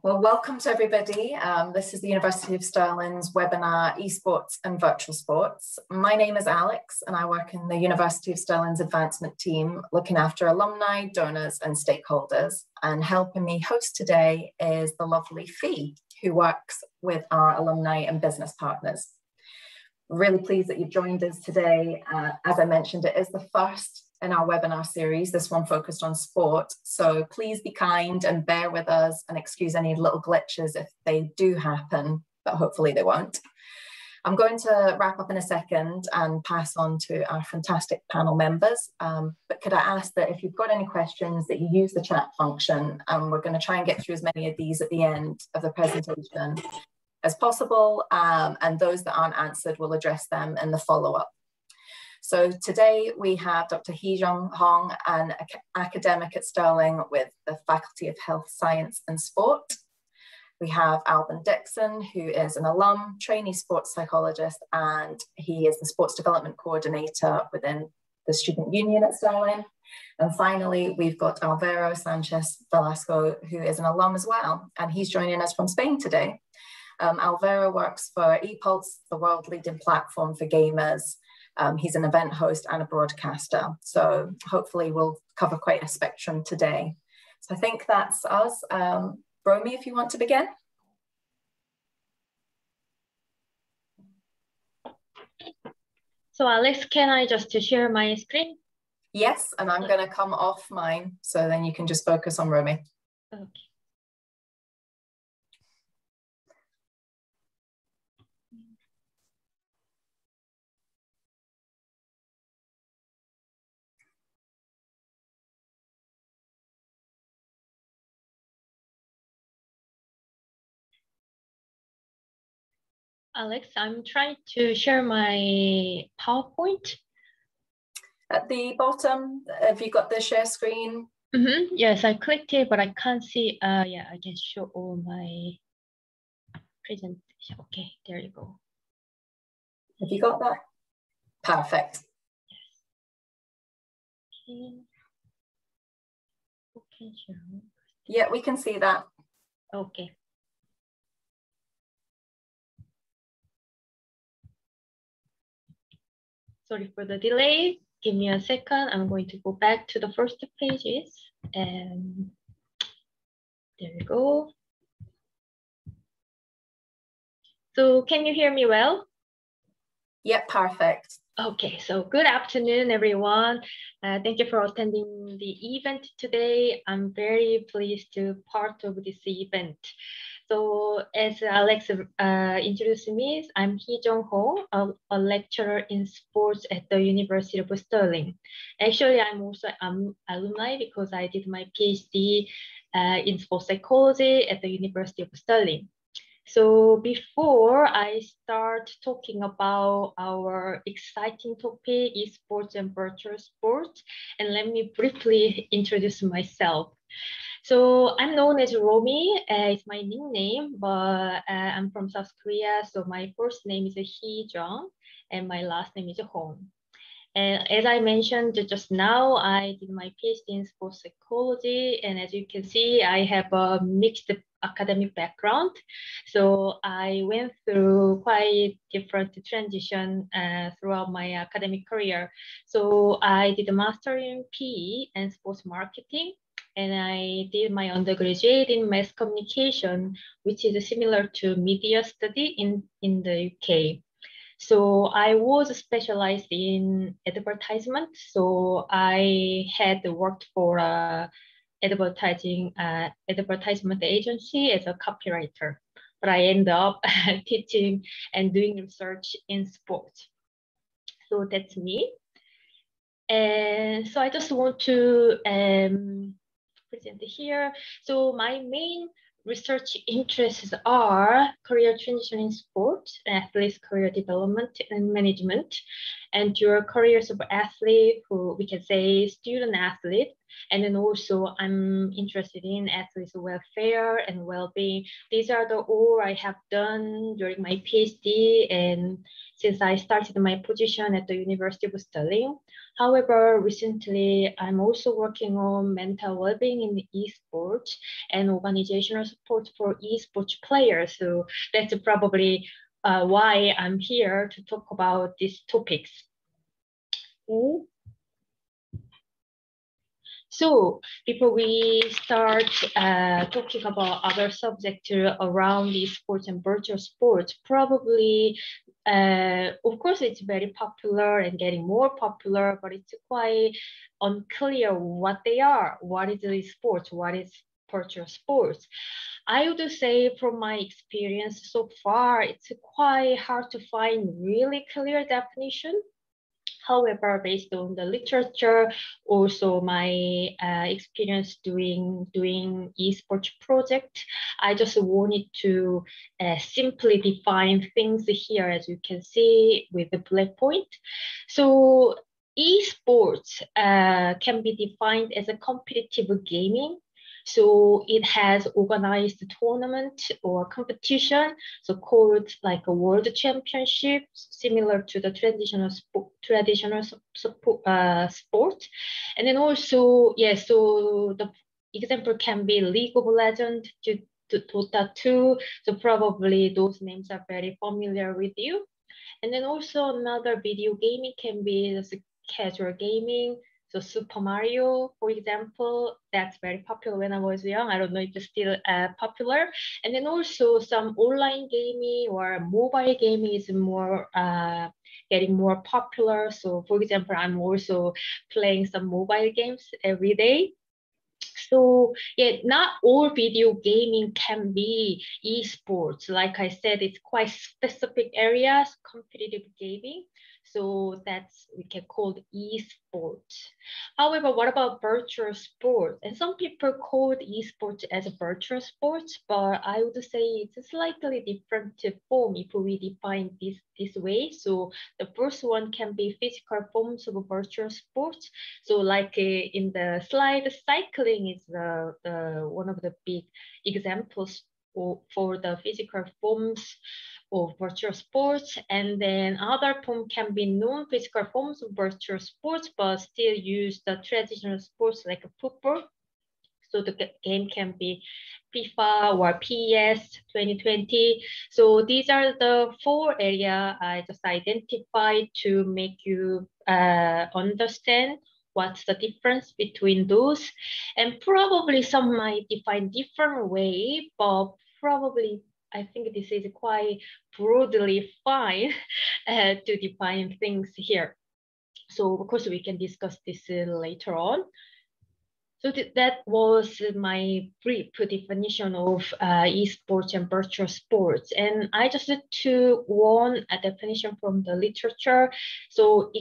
Well, welcome to everybody. This is the University of Stirling's webinar, Esports and Virtual Sports. My name is Alex and I work in the University of Stirling's advancement team, looking after alumni, donors and stakeholders. And helping me host today is the lovely Hee, who works with our alumni and business partners. Really pleased that you've joined us today. As I mentioned, it is the first in our webinar series, this one focused on sport. So please be kind and bear with us and excuse any little glitches if they do happen, but hopefully they won't. I'm going to wrap up in a second and pass on to our fantastic panel members. But could I ask that if you've got any questions that you use the chat function, and we're going to try and get through as many of these at the end of the presentation as possible. And those that aren't answered, we'll address them in the follow-up. So today we have Dr. Hee Jung Hong, an academic at Stirling with the Faculty of Health Science and Sport. We have Alban Dickson, who is an alum, trainee sports psychologist, and he is the sports development coordinator within the student union at Stirling. And finally, we've got Alvaro, Sanchez, Velasco, who is an alum as well, and he's joining us from Spain today. Alvaro works for EPulze, the world leading platform for gamers. He's an event host and a broadcaster. So hopefully we'll cover quite a spectrum today. So I think that's us. Romy, if you want to begin. So Alex, can I just share my screen? Yes, and I'm going to come off mine, so then you can just focus on Romy. Okay. Alex, I'm trying to share my PowerPoint. At the bottom, have you got the share screen? Yes, I clicked it, but I can't see. Yeah, I can show all my presentation. Okay, there you go. Have you got that? Perfect. Yes. Okay, sure. Yeah, we can see that. Okay. Sorry for the delay. Give me a second. I'm going to go back to the first pages. And there we go. So can you hear me well? Yeah, perfect. Okay, so good afternoon, everyone. Thank you for attending the event today. I'm very pleased to be part of this event. So as Alex introduced me, I'm Hee Jung Hong, a lecturer in sports at the University of Stirling. Actually, I'm also an alumni because I did my PhD in sports psychology at the University of Stirling. So before I start talking about our exciting topic, esports and virtual sports, and let me briefly introduce myself. So I'm known as Romy, it's my nickname, but I'm from South Korea. So my first name is Hee Jung and my last name is Hong. And as I mentioned just now, I did my PhD in sports psychology. And as you can see, I have a mixed academic background. So I went through quite different transition throughout my academic career. So I did a master in PE and sports marketing. And I did my undergraduate in mass communication, which is similar to media study in the UK. So I was specialized in advertisement. So I had worked for a advertisement agency as a copywriter, but I ended up teaching and doing research in sports. So that's me. And so I just want to present here. So my main research interests are career transition in sport, athletes career development and management. and your careers of athlete, who we can say student athlete. And then also I'm interested in athletes' welfare and well-being. These are the all I have done during my PhD and since I started my position at the University of Stirling. However, recently I'm also working on mental well-being in the esports and organizational support for esports players. So that's probably why I'm here to talk about these topics. So before we start talking about other subjects around esports and virtual sports, probably, of course, it's very popular and getting more popular, but it's quite unclear what they are. What is esports? What is virtual sports? I would say from my experience so far, it's quite hard to find really clear definition. However, based on the literature, also my experience doing esports project, I just wanted to simply define things here, as you can see with the bullet point. So esports can be defined as a competitive gaming. So it has organized tournament or competition, so called like a world championship, similar to the traditional sport. And then also, yeah, so the example can be League of Legends, to Dota 2. So probably those names are very familiar with you. And then also another video gaming can be the casual gaming. So Super Mario, for example, that's very popular when I was young. I don't know if it's still popular. And then also some online gaming or mobile gaming is more getting more popular. So for example, I'm also playing some mobile games every day. So yeah, not all video gaming can be esports. Like I said, it's quite specific areas, competitive gaming. So that's, we can call it esports. However, what about virtual sports? And some people call esports as a virtual sports, but I would say it's a slightly different form if we define this way. So the first one can be physical forms of virtual sports. So like in the slide, cycling is the one of the big examples for the physical forms of virtual sports. And then other form can be non-physical forms of virtual sports, but still use the traditional sports like football. So the game can be FIFA or PES 2020. So these are the 4 areas I just identified to make you understand what's the difference between those. And probably some might define different way, but probably I think this is quite broadly fine to define things here. So of course we can discuss this later on. So that was my brief definition of esports and virtual sports. And I just took one definition from the literature. So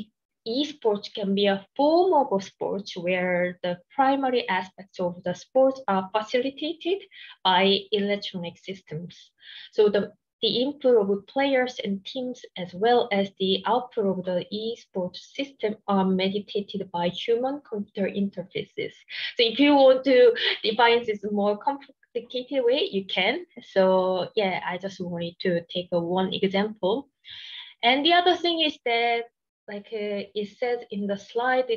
esports can be a form of a sport where the primary aspects of the sport are facilitated by electronic systems. So the input of players and teams, as well as the output of the esports system, are mediated by human-computer interfaces. So if you want to define this more complicated way, you can. So yeah, I just wanted to take one example. And the other thing is that, like it says in the slide,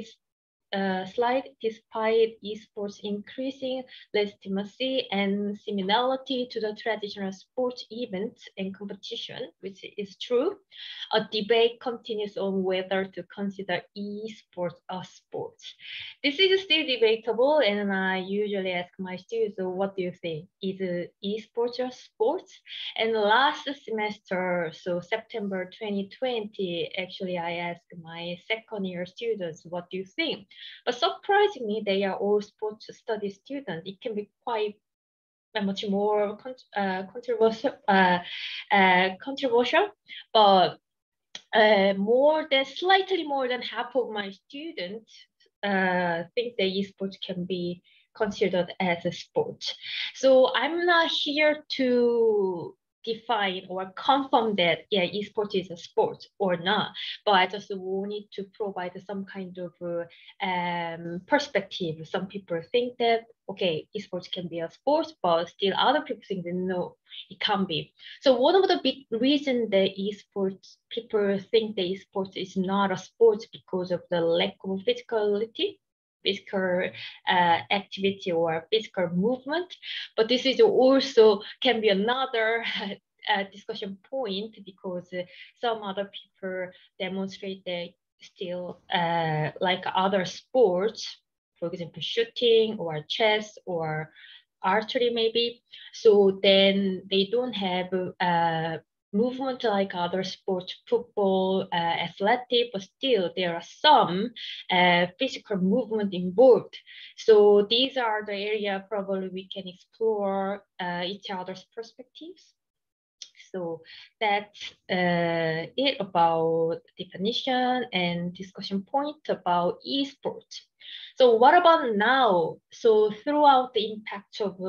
despite esports increasing legitimacy and similarity to the traditional sports events and competition, which is true, a debate continues on whether to consider esports a sport. This is still debatable, and I usually ask my students, so what do you think? Is esports a sport? And last semester, so September 2020, actually I asked my second year students, what do you think? But surprisingly, they are all sports studies students. It can be quite much more controversial, but slightly more than half of my students think that esports can be considered as a sport. So I'm not here to define or confirm that, yeah, esports is a sport or not, but I just wanted to provide some kind of perspective. Some people think that, okay, esports can be a sport, but still other people think that no, it can't be. So one of the big reasons that esports, people think that esports is not a sport because of the lack of physicality, physical activity or physical movement. But this is also can be another discussion point, because some other people demonstrate that still like other sports, for example, shooting or chess or archery maybe. So then they don't have movement like other sports, football, athletic, but still there are some physical movement involved. So these are the area probably we can explore each other's perspectives. So that's it about definition and discussion point about esports. So what about now? So throughout the impact of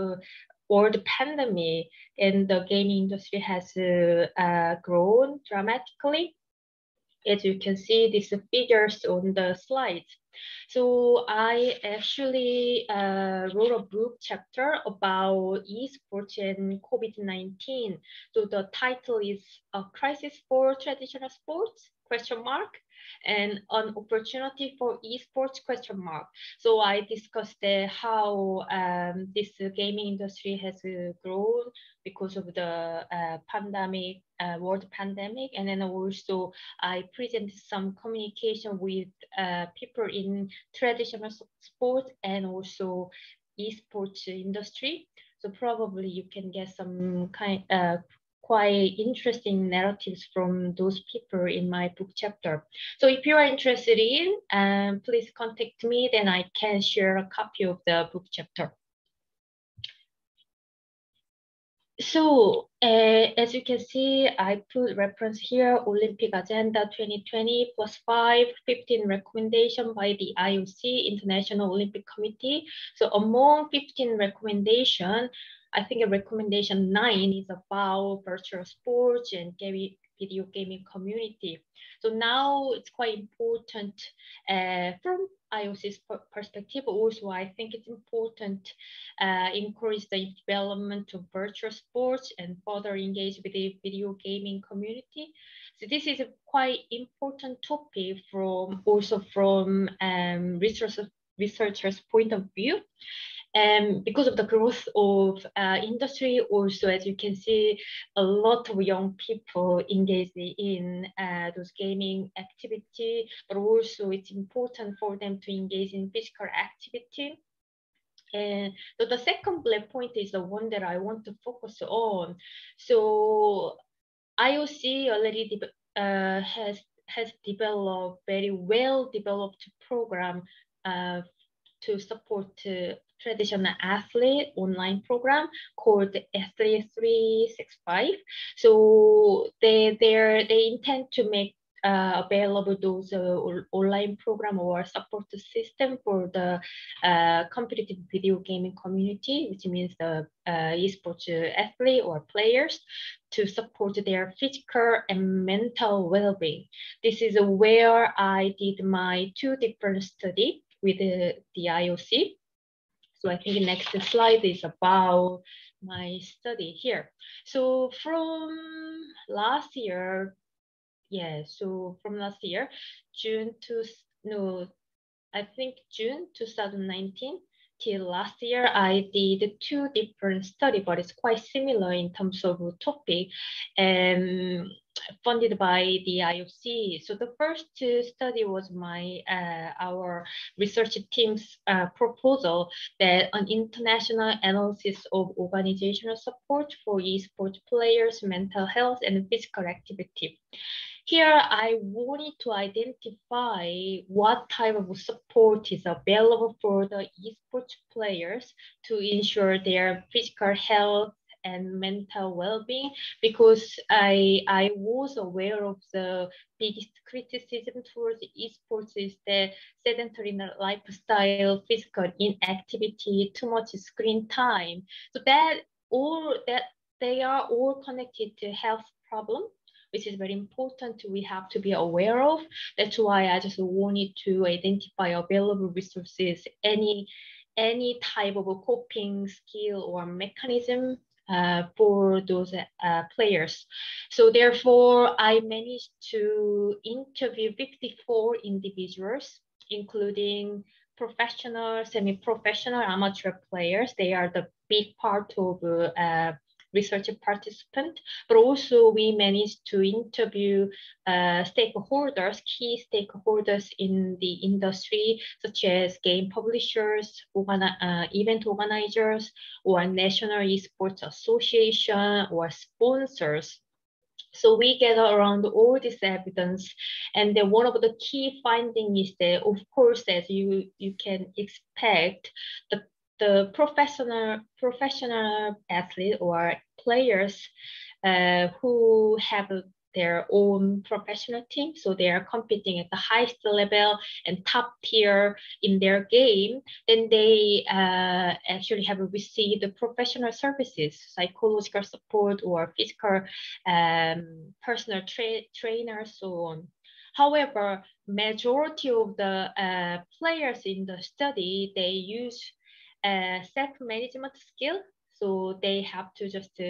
world pandemic, and the gaming industry has grown dramatically. As you can see, these figures on the slides. So I actually wrote a book chapter about esports and COVID-19. So the title is A Crisis for Traditional Sports, ? And an opportunity for esports ? So I discussed how this gaming industry has grown because of the pandemic, world pandemic, and then also I presented some communication with people in traditional sports and also esports industry. So probably you can get some quite interesting narratives from those people in my book chapter. So if you are interested in, please contact me, then I can share a copy of the book chapter. So as you can see, I put reference here, Olympic Agenda 2020 +5, 15 recommendation by the IOC, International Olympic Committee. So among 15 recommendation, I think a recommendation 9 is about virtual sports and video gaming community. So now it's quite important from IOC's perspective. Also, I think it's important encourage the development of virtual sports and further engage with the video gaming community. So this is a quite important topic from researchers' point of view. And because of the growth of industry, also, as you can see, a lot of young people engaged in those gaming activity, but also it's important for them to engage in physical activity. And so the second bullet point is the one that I want to focus on. So IOC already has developed very well developed program to support traditional athlete online program called S365. So they intend to make available those online program or support system for the competitive video gaming community, which means the esports athlete or players, to support their physical and mental well-being. This is where I did my 2 different studies with the IOC. So I think the next slide is about my study here. So from last year, June 2019 till last year, I did 2 different studies, but it's quite similar in terms of topic, funded by the IOC. So the first study was our research team's proposal that an international analysis of organizational support for esports players, mental health, and physical activity. Here, I wanted to identify what type of support is available for the esports players to ensure their physical health and mental well-being, because I was aware of the biggest criticism towards esports is the sedentary lifestyle, physical inactivity, too much screen time. So that they are all connected to health problem, which is very important. We have to be aware of. That's why I just wanted to identify available resources, any type of a coping skill or mechanism for those players. So therefore, I managed to interview 54 individuals, including professional, semi-professional, amateur players. They are the big part of research participant, but also we managed to interview stakeholders, key stakeholders in the industry, such as game publishers, event organizers, or National Esports Association, or sponsors. So we gather around all this evidence, and then one of the key findings is that, of course, as you can expect, the professional athlete or players who have their own professional team, so they are competing at the highest level and top tier in their game, then they actually have received the professional services, psychological support or physical personal trainers, so on. However, majority of the players in the study, they use self-management skill, so they have to just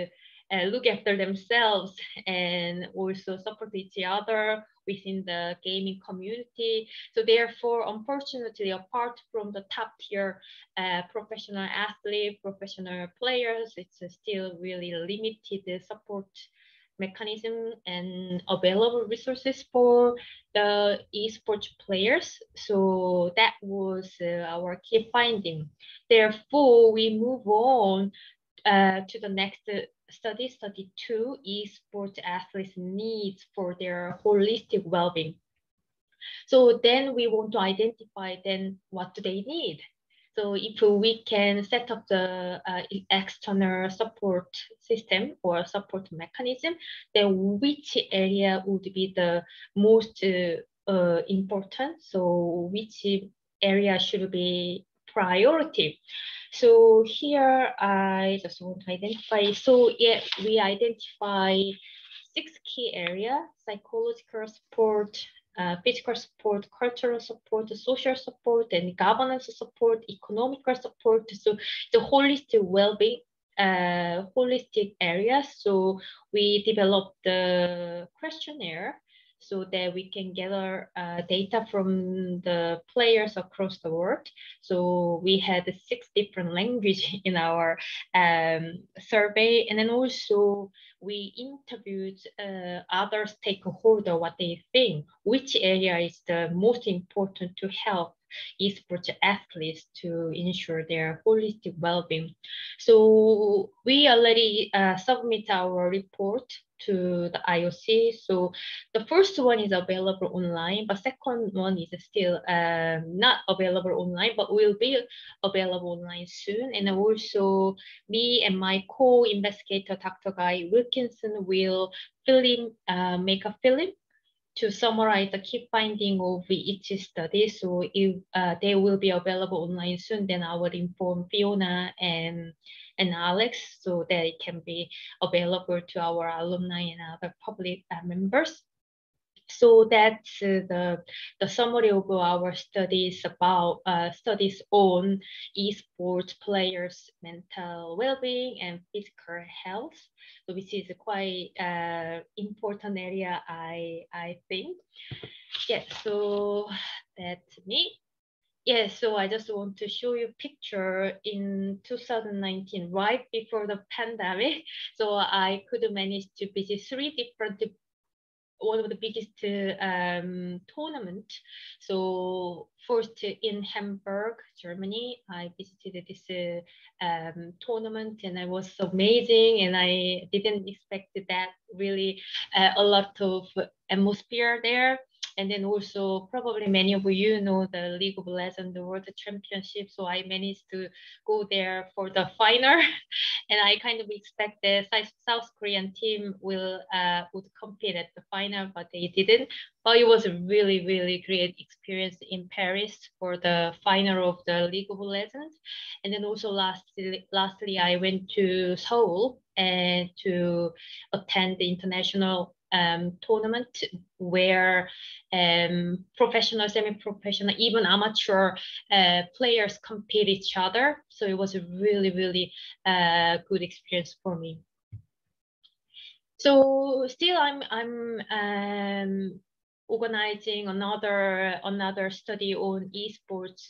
look after themselves and also support each other within the gaming community. So therefore, unfortunately, apart from the top tier professional athlete, professional players, it's still really limited support mechanism and available resources for the esports players. So that was our key finding. Therefore, we move on to the next study 2, esports athletes' needs for their holistic well-being. So then we want to identify then what do they need. So if we can set up the external support system or support mechanism, then which area would be the most important? So which area should be priority? So here I just want to identify. So yeah, we identify 6 key areas: psychological support, physical support, cultural support, social support, and governance support, economical support. So the holistic well-being, holistic areas. So we developed the questionnaire so that we can gather data from the players across the world. So we had 6 different languages in our survey, and then also we interviewed other stakeholders, what they think, which area is the most important to help esports athletes to ensure their holistic well-being. So we already submit our report to the IOC. So the first one is available online, but second one is still not available online, but will be available online soon. And also me and my co-investigator, Dr. Guy Wilkinson, will make a film to summarize the key finding of each study. So if they will be available online soon, then I will inform Fiona and Alex so that it can be available to our alumni and other public members. So that's the summary of our studies about studies on esports players' mental well-being and physical health. So which is a quite important area, I think. Yeah, so that's me. Yeah, so I just want to show you a picture in 2019, right before the pandemic. So I could manage to visit 3 different, one of the biggest tournament. So first in Hamburg, Germany, I visited this tournament, and it was amazing, and I didn't expect that really a lot of atmosphere there. And then also, probably many of you know the League of Legends World Championship. So I managed to go there for the final. And I kind of expect the South Korean team would compete at the final, but they didn't. But it was a really, really great experience in Paris for the final of the League of Legends. And then also lastly, I went to Seoul and to attend the international tournament where professional, semi-professional, even amateur players compete each other. So it was a really, really good experience for me. So still I'm organizing another study on esports,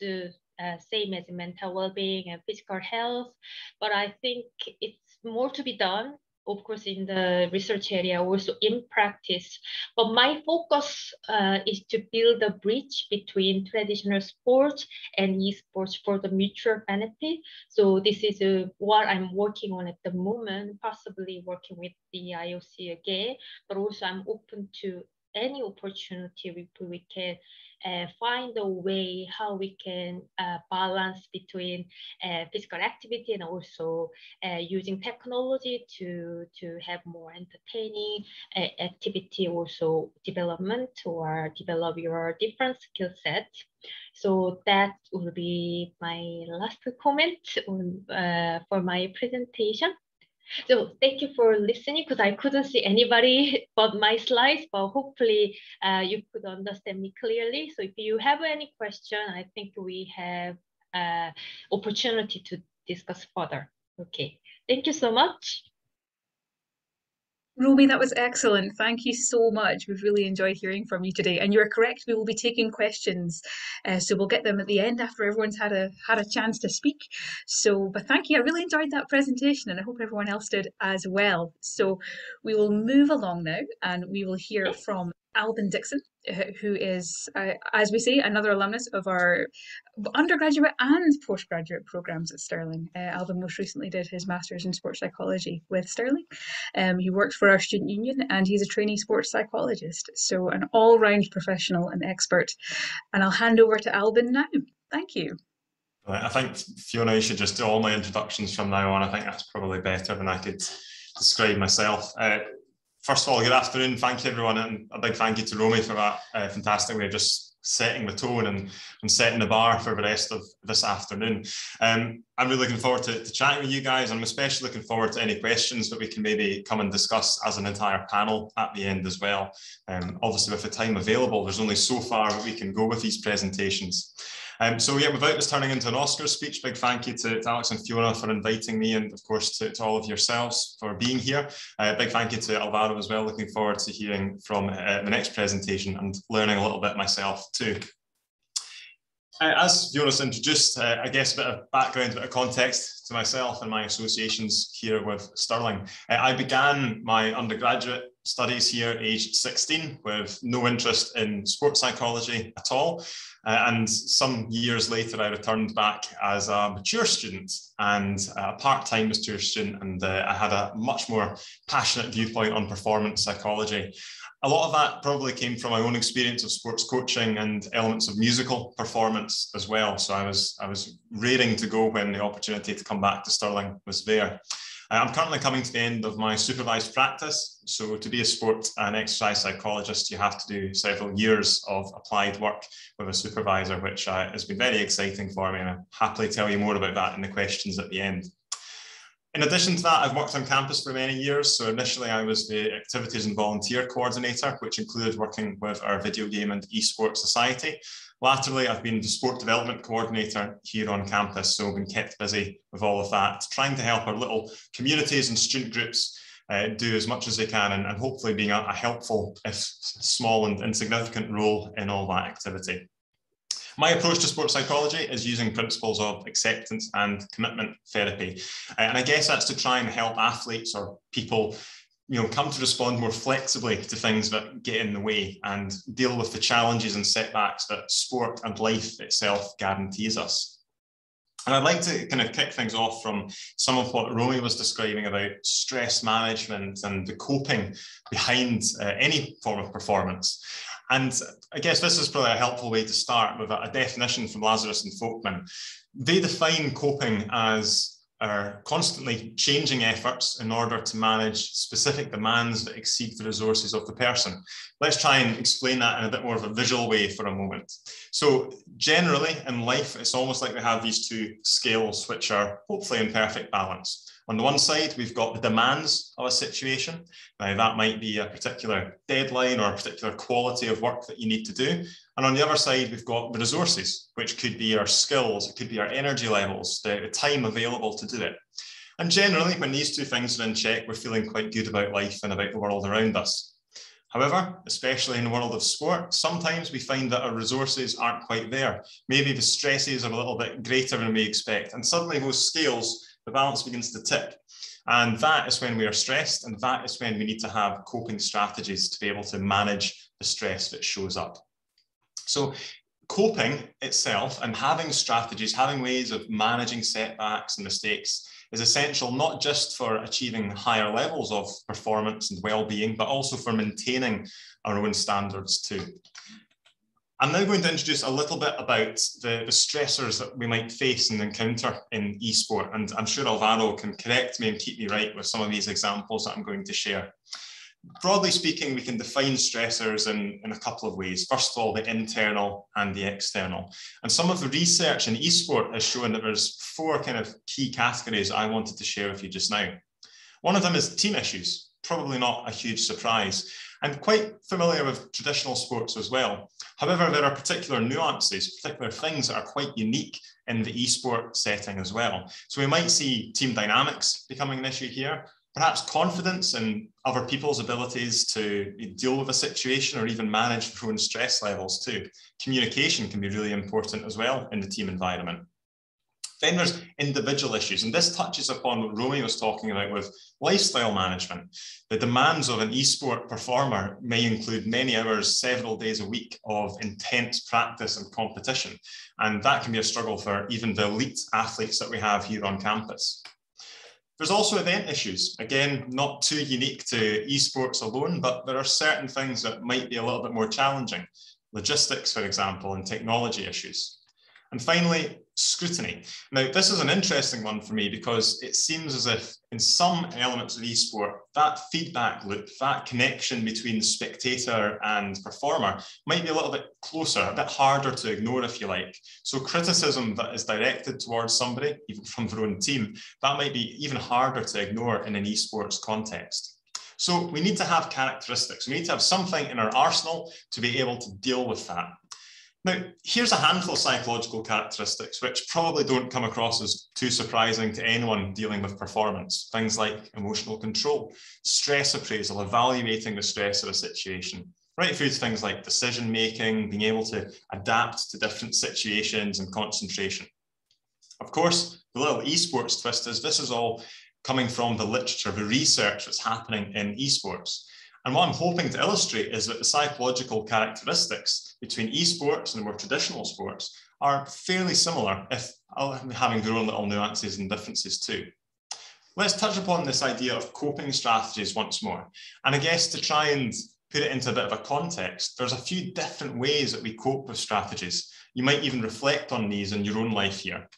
same as mental well-being and physical health, but I think it's more to be done, of course, in the research area, also in practice. But my focus is to build a bridge between traditional sports and esports for the mutual benefit. So this is what I'm working on at the moment, possibly working with the IOC again, but also I'm open to any opportunity we can find a way how we can balance between physical activity and also using technology to have more entertaining activity, also development or develop your different skill sets. So that will be my last comment on, for my presentation. So thank you for listening, because I couldn't see anybody but my slides, but hopefully you could understand me clearly. So if you have any question, I think we have opportunity to discuss further. Okay, thank you so much. Romy, that was excellent. Thank you so much. We've really enjoyed hearing from you today. And you're correct, we will be taking questions. So we'll get them at the end after everyone's had a chance to speak. So, but thank you. I really enjoyed that presentation and I hope everyone else did as well. So we will move along now and we will hear from Alban Dickson, who is, as we say, another alumnus of our undergraduate and postgraduate programs at Stirling. Alban most recently did his Masters in Sports Psychology with Stirling. He works for our student union and he's a trainee sports psychologist. So an all-round professional and expert. And I'll hand over to Alban now. Thank you. I think, Fiona, you should just do all my introductions from now on. I think that's probably better than I could describe myself. First of all, good afternoon. Thank you, everyone. And a big thank you to Romy for that fantastic way of just setting the tone and setting the bar for the rest of this afternoon. I'm really looking forward to chatting with you guys. I'm especially looking forward to any questions that we can maybe come and discuss as an entire panel at the end as well. Obviously, with the time available, there's only so far that we can go with these presentations. So yeah, without this turning into an Oscars speech, big thank you to Alex and Fiona for inviting me, and of course to all of yourselves for being here. Big thank you to Alvaro as well. Looking forward to hearing from the next presentation and learning a little bit myself too. As Fiona's introduced, I guess a bit of background, a bit of context to myself and my associations here with Stirling. I began my undergraduate studies here aged 16 with no interest in sports psychology at all. And some years later, I returned back as a mature student and a part-time mature student, and I had a much more passionate viewpoint on performance psychology. A lot of that probably came from my own experience of sports coaching and elements of musical performance as well. So I was raring to go when the opportunity to come back to Stirling was there. I'm currently coming to the end of my supervised practice. So to be a sport and exercise psychologist, you have to do several years of applied work with a supervisor, which has been very exciting for me. And I'll happily tell you more about that in the questions at the end. In addition to that, I've worked on campus for many years. So initially I was the activities and volunteer coordinator, which included working with our video game and esports society. Latterly, I've been the sport development coordinator here on campus, so I've been kept busy with all of that, trying to help our little communities and student groups do as much as they can, and hopefully being a helpful, if small and insignificant role in all that activity. My approach to sports psychology is using principles of acceptance and commitment therapy. And I guess that's to try and help athletes or people come to respond more flexibly to things that get in the way and deal with the challenges and setbacks that sport and life itself guarantees us. And I'd like to kind of kick things off from some of what Romy was describing about stress management and the coping behind any form of performance. And I guess this is probably a helpful way to start with a definition from Lazarus and Folkman. They define coping as our constantly changing efforts in order to manage specific demands that exceed the resources of the person. Let's try and explain that in a bit more of a visual way for a moment. So generally in life, it's almost like we have these two scales which are hopefully in perfect balance. On the one side, we've got the demands of a situation. Now, that might be a particular deadline or a particular quality of work that you need to do. And on the other side, we've got the resources, which could be our skills, it could be our energy levels, the time available to do it. And generally, when these two things are in check, we're feeling quite good about life and about the world around us. However, especially in the world of sport, sometimes we find that our resources aren't quite there. Maybe the stresses are a little bit greater than we expect, and suddenly those scales, the balance begins to tip. And that is when we are stressed, and that is when we need to have coping strategies to be able to manage the stress that shows up. So coping itself and having strategies, having ways of managing setbacks and mistakes is essential, not just for achieving higher levels of performance and well-being, but also for maintaining our own standards too. I'm now going to introduce a little bit about the stressors that we might face and encounter in esport, and I'm sure Alvaro can correct me and keep me right with some of these examples that I'm going to share. Broadly speaking, we can define stressors in a couple of ways. First of all, the internal and the external. And some of the research in esport has shown that there's 4 kind of key categories I wanted to share with you just now. One of them is team issues, probably not a huge surprise. I'm quite familiar with traditional sports as well. However, there are particular nuances, particular things that are quite unique in the esport setting as well. So we might see team dynamics becoming an issue here. Perhaps confidence in other people's abilities to deal with a situation or even manage their own stress levels too. Communication can be really important as well in the team environment. Then there's individual issues, and this touches upon what Romy was talking about with lifestyle management. The demands of an esport performer may include many hours, several days a week of intense practice and competition, and that can be a struggle for even the elite athletes that we have here on campus. There's also event issues, again, not too unique to esports alone, but there are certain things that might be a little bit more challenging. Logistics, for example, and technology issues. And finally, scrutiny. Now, this is an interesting one for me because it seems as if in some elements of esport, that feedback loop, that connection between the spectator and performer might be a little bit closer, a bit harder to ignore, if you like. So criticism that is directed towards somebody, even from their own team, that might be even harder to ignore in an esports context. So we need to have characteristics. We need to have something in our arsenal to be able to deal with that. Now, here's a handful of psychological characteristics which probably don't come across as too surprising to anyone dealing with performance. Things like emotional control, stress appraisal, evaluating the stress of a situation, right through to things like decision making, being able to adapt to different situations and concentration. Of course, the little esports twist is this is all coming from the literature, the research that's happening in esports. And what I'm hoping to illustrate is that the psychological characteristics between esports and the more traditional sports are fairly similar, if having their own little nuances and differences too. Let's touch upon this idea of coping strategies once more. And I guess to try and put it into a bit of a context, there's a few different ways that we cope with strategies. You might even reflect on these in your own life here.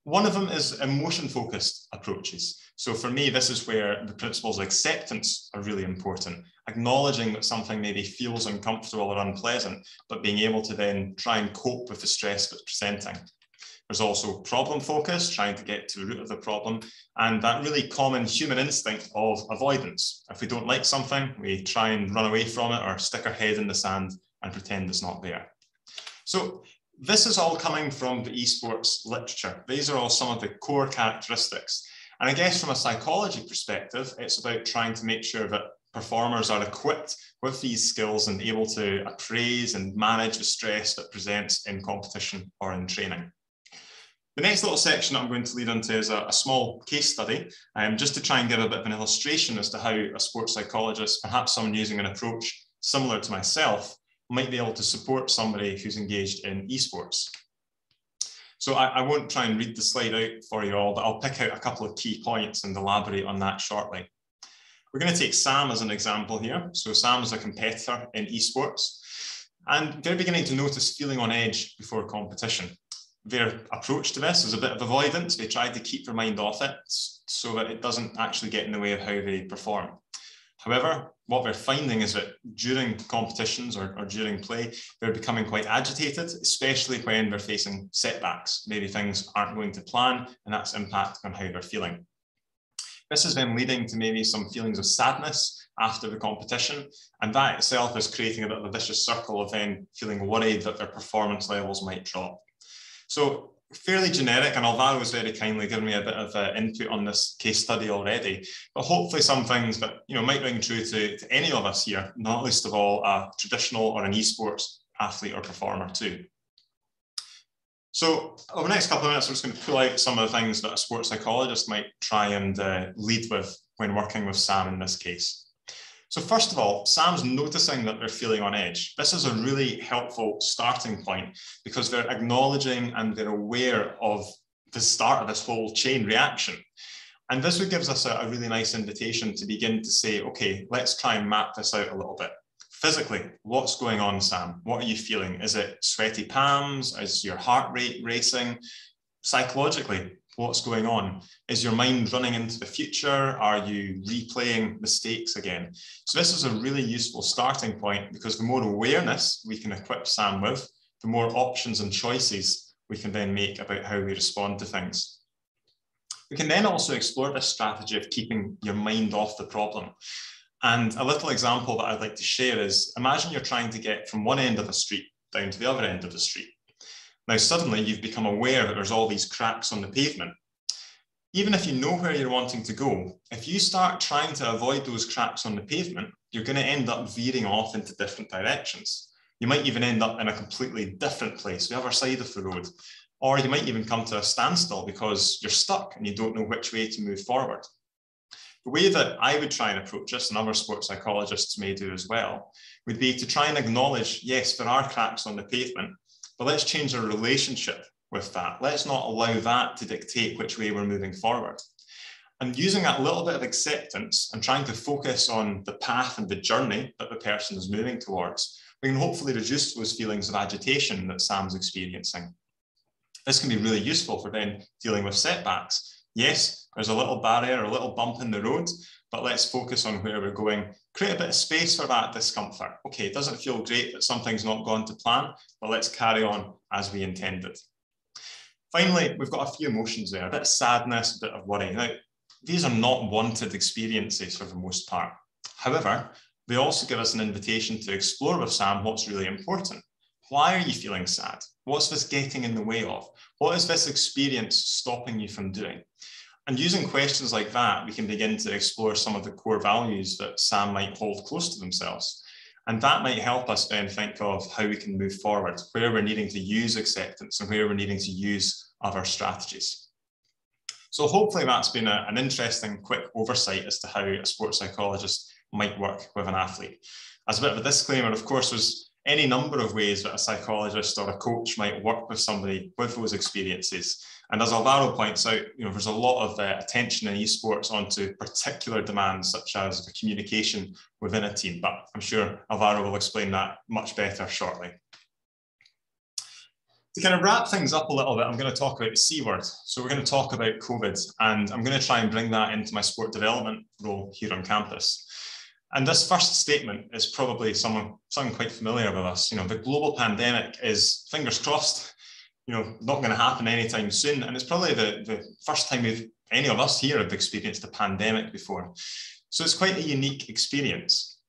One of them is emotion-focused approaches. So for me, this is where the principles of acceptance are really important. Acknowledging that something maybe feels uncomfortable or unpleasant, but being able to then try and cope with the stress that's presenting. There's also problem focus, trying to get to the root of the problem, and that really common human instinct of avoidance. If we don't like something, we try and run away from it or stick our head in the sand and pretend it's not there. So this is all coming from the esports literature. These are all some of the core characteristics. And I guess from a psychology perspective, it's about trying to make sure that performers are equipped with these skills and able to appraise and manage the stress that presents in competition or in training. The next little section I'm going to lead into is a small case study, just to try and give a bit of an illustration as to how a sports psychologist, perhaps someone using an approach similar to myself, might be able to support somebody who's engaged in esports. So I won't try and read the slide out for you all, but I'll pick out a couple of key points and elaborate on that shortly. We're going to take Sam as an example here. So Sam is a competitor in esports, and they're beginning to notice feeling on edge before competition. Their approach to this is a bit of avoidance. They try to keep their mind off it so that it doesn't actually get in the way of how they perform. However, what we're finding is that during competitions or during play, they're becoming quite agitated, especially when they're facing setbacks. Maybe things aren't going to plan, and that's impacting on how they're feeling. This is then leading to maybe some feelings of sadness after the competition, and that itself is creating a bit of a vicious circle of then feeling worried that their performance levels might drop. So fairly generic, and Alvaro has very kindly given me a bit of input on this case study already, but hopefully some things that might ring true to any of us here, not least of all a traditional or an esports athlete or performer too. So over the next couple of minutes, I'm just going to pull out some of the things that a sports psychologist might try and lead with when working with Sam in this case. So first of all, Sam's noticing that they're feeling on edge. This is a really helpful starting point because they're acknowledging and they're aware of the start of this whole chain reaction. And this gives us a really nice invitation to begin to say, okay, let's try and map this out a little bit. Physically, what's going on, Sam? What are you feeling? Is it sweaty palms? Is your heart rate racing? Psychologically, what's going on? Is your mind running into the future? Are you replaying mistakes again? So this is a really useful starting point because the more awareness we can equip Sam with, the more options and choices we can then make about how we respond to things. We can then also explore this strategy of keeping your mind off the problem. And a little example that I'd like to share is, imagine you're trying to get from one end of a street down to the other end of the street. Now, suddenly you've become aware that there's all these cracks on the pavement. Even if you know where you're wanting to go, if you start trying to avoid those cracks on the pavement, you're going to end up veering off into different directions. You might even end up in a completely different place, the other side of the road. Or you might even come to a standstill because you're stuck and you don't know which way to move forward. The way that I would try and approach this, and other sports psychologists may do as well, would be to try and acknowledge, yes, there are cracks on the pavement, but let's change our relationship with that. Let's not allow that to dictate which way we're moving forward. And using that little bit of acceptance and trying to focus on the path and the journey that the person is moving towards, we can hopefully reduce those feelings of agitation that Sam's experiencing. This can be really useful for then dealing with setbacks. Yes, there's a little barrier, a little bump in the road, but let's focus on where we're going. Create a bit of space for that discomfort. Okay, it doesn't feel great that something's not gone to plan, but let's carry on as we intended. Finally, we've got a few emotions there, a bit of sadness, a bit of worry. Now, these are not wanted experiences for the most part. However, they also give us an invitation to explore with Sam what's really important. Why are you feeling sad? What's this getting in the way of? What is this experience stopping you from doing? And using questions like that, we can begin to explore some of the core values that Sam might hold close to themselves. And that might help us then think of how we can move forward, where we're needing to use acceptance and where we're needing to use other strategies. So hopefully that's been an interesting, quick oversight as to how a sports psychologist might work with an athlete. As a bit of a disclaimer, of course, there's any number of ways that a psychologist or a coach might work with somebody with those experiences. And as Alvaro points out, there's a lot of attention in esports onto particular demands, such as the communication within a team. But I'm sure Alvaro will explain that much better shortly. To kind of wrap things up a little bit, I'm going to talk about the C word. So we're going to talk about COVID, and I'm going to try and bring that into my sport development role here on campus. And this first statement is probably something quite familiar with us. The global pandemic is, fingers crossed, not going to happen anytime soon. And it's probably the first time any of us here have experienced a pandemic before. So it's quite a unique experience.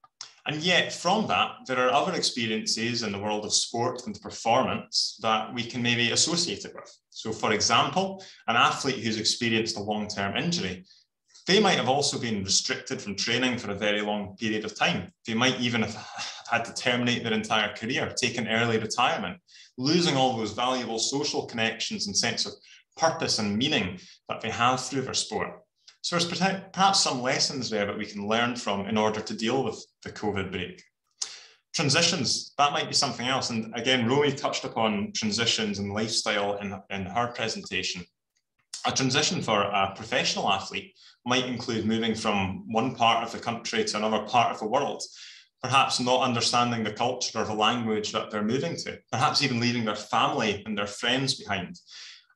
And yet from that, there are other experiences in the world of sport and performance that we can maybe associate it with. So for example, an athlete who's experienced a long-term injury, they might have also been restricted from training for a very long period of time. They might even have had to terminate their entire career, take an early retirement, losing all those valuable social connections and sense of purpose and meaning that they have through their sport. So there's perhaps some lessons there that we can learn from in order to deal with the COVID break. Transitions, that might be something else. And again, Romy touched upon transitions and lifestyle in her presentation. A transition for a professional athlete might include moving from one part of the country to another part of the world, perhaps not understanding the culture or the language that they're moving to, perhaps even leaving their family and their friends behind.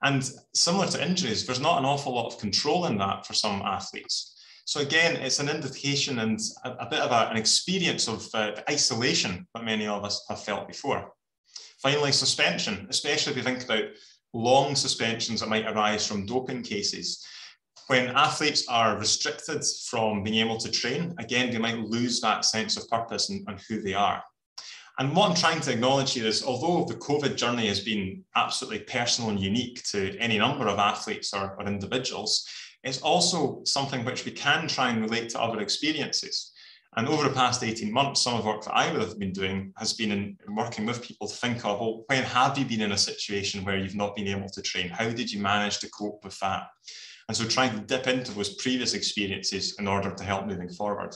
And similar to injuries, there's not an awful lot of control in that for some athletes. So again, it's an indication and a bit of an experience of the isolation that many of us have felt before. Finally, suspension, especially if you think about long suspensions that might arise from doping cases. When athletes are restricted from being able to train, again, they might lose that sense of purpose and who they are. And what I'm trying to acknowledge here is, although the COVID journey has been absolutely personal and unique to any number of athletes or individuals, it's also something which we can try and relate to other experiences. And over the past 18 months, some of the work that I would have been doing has been in working with people to think of, well, when have you been in a situation where you've not been able to train? How did you manage to cope with that? And so trying to dip into those previous experiences in order to help moving forward.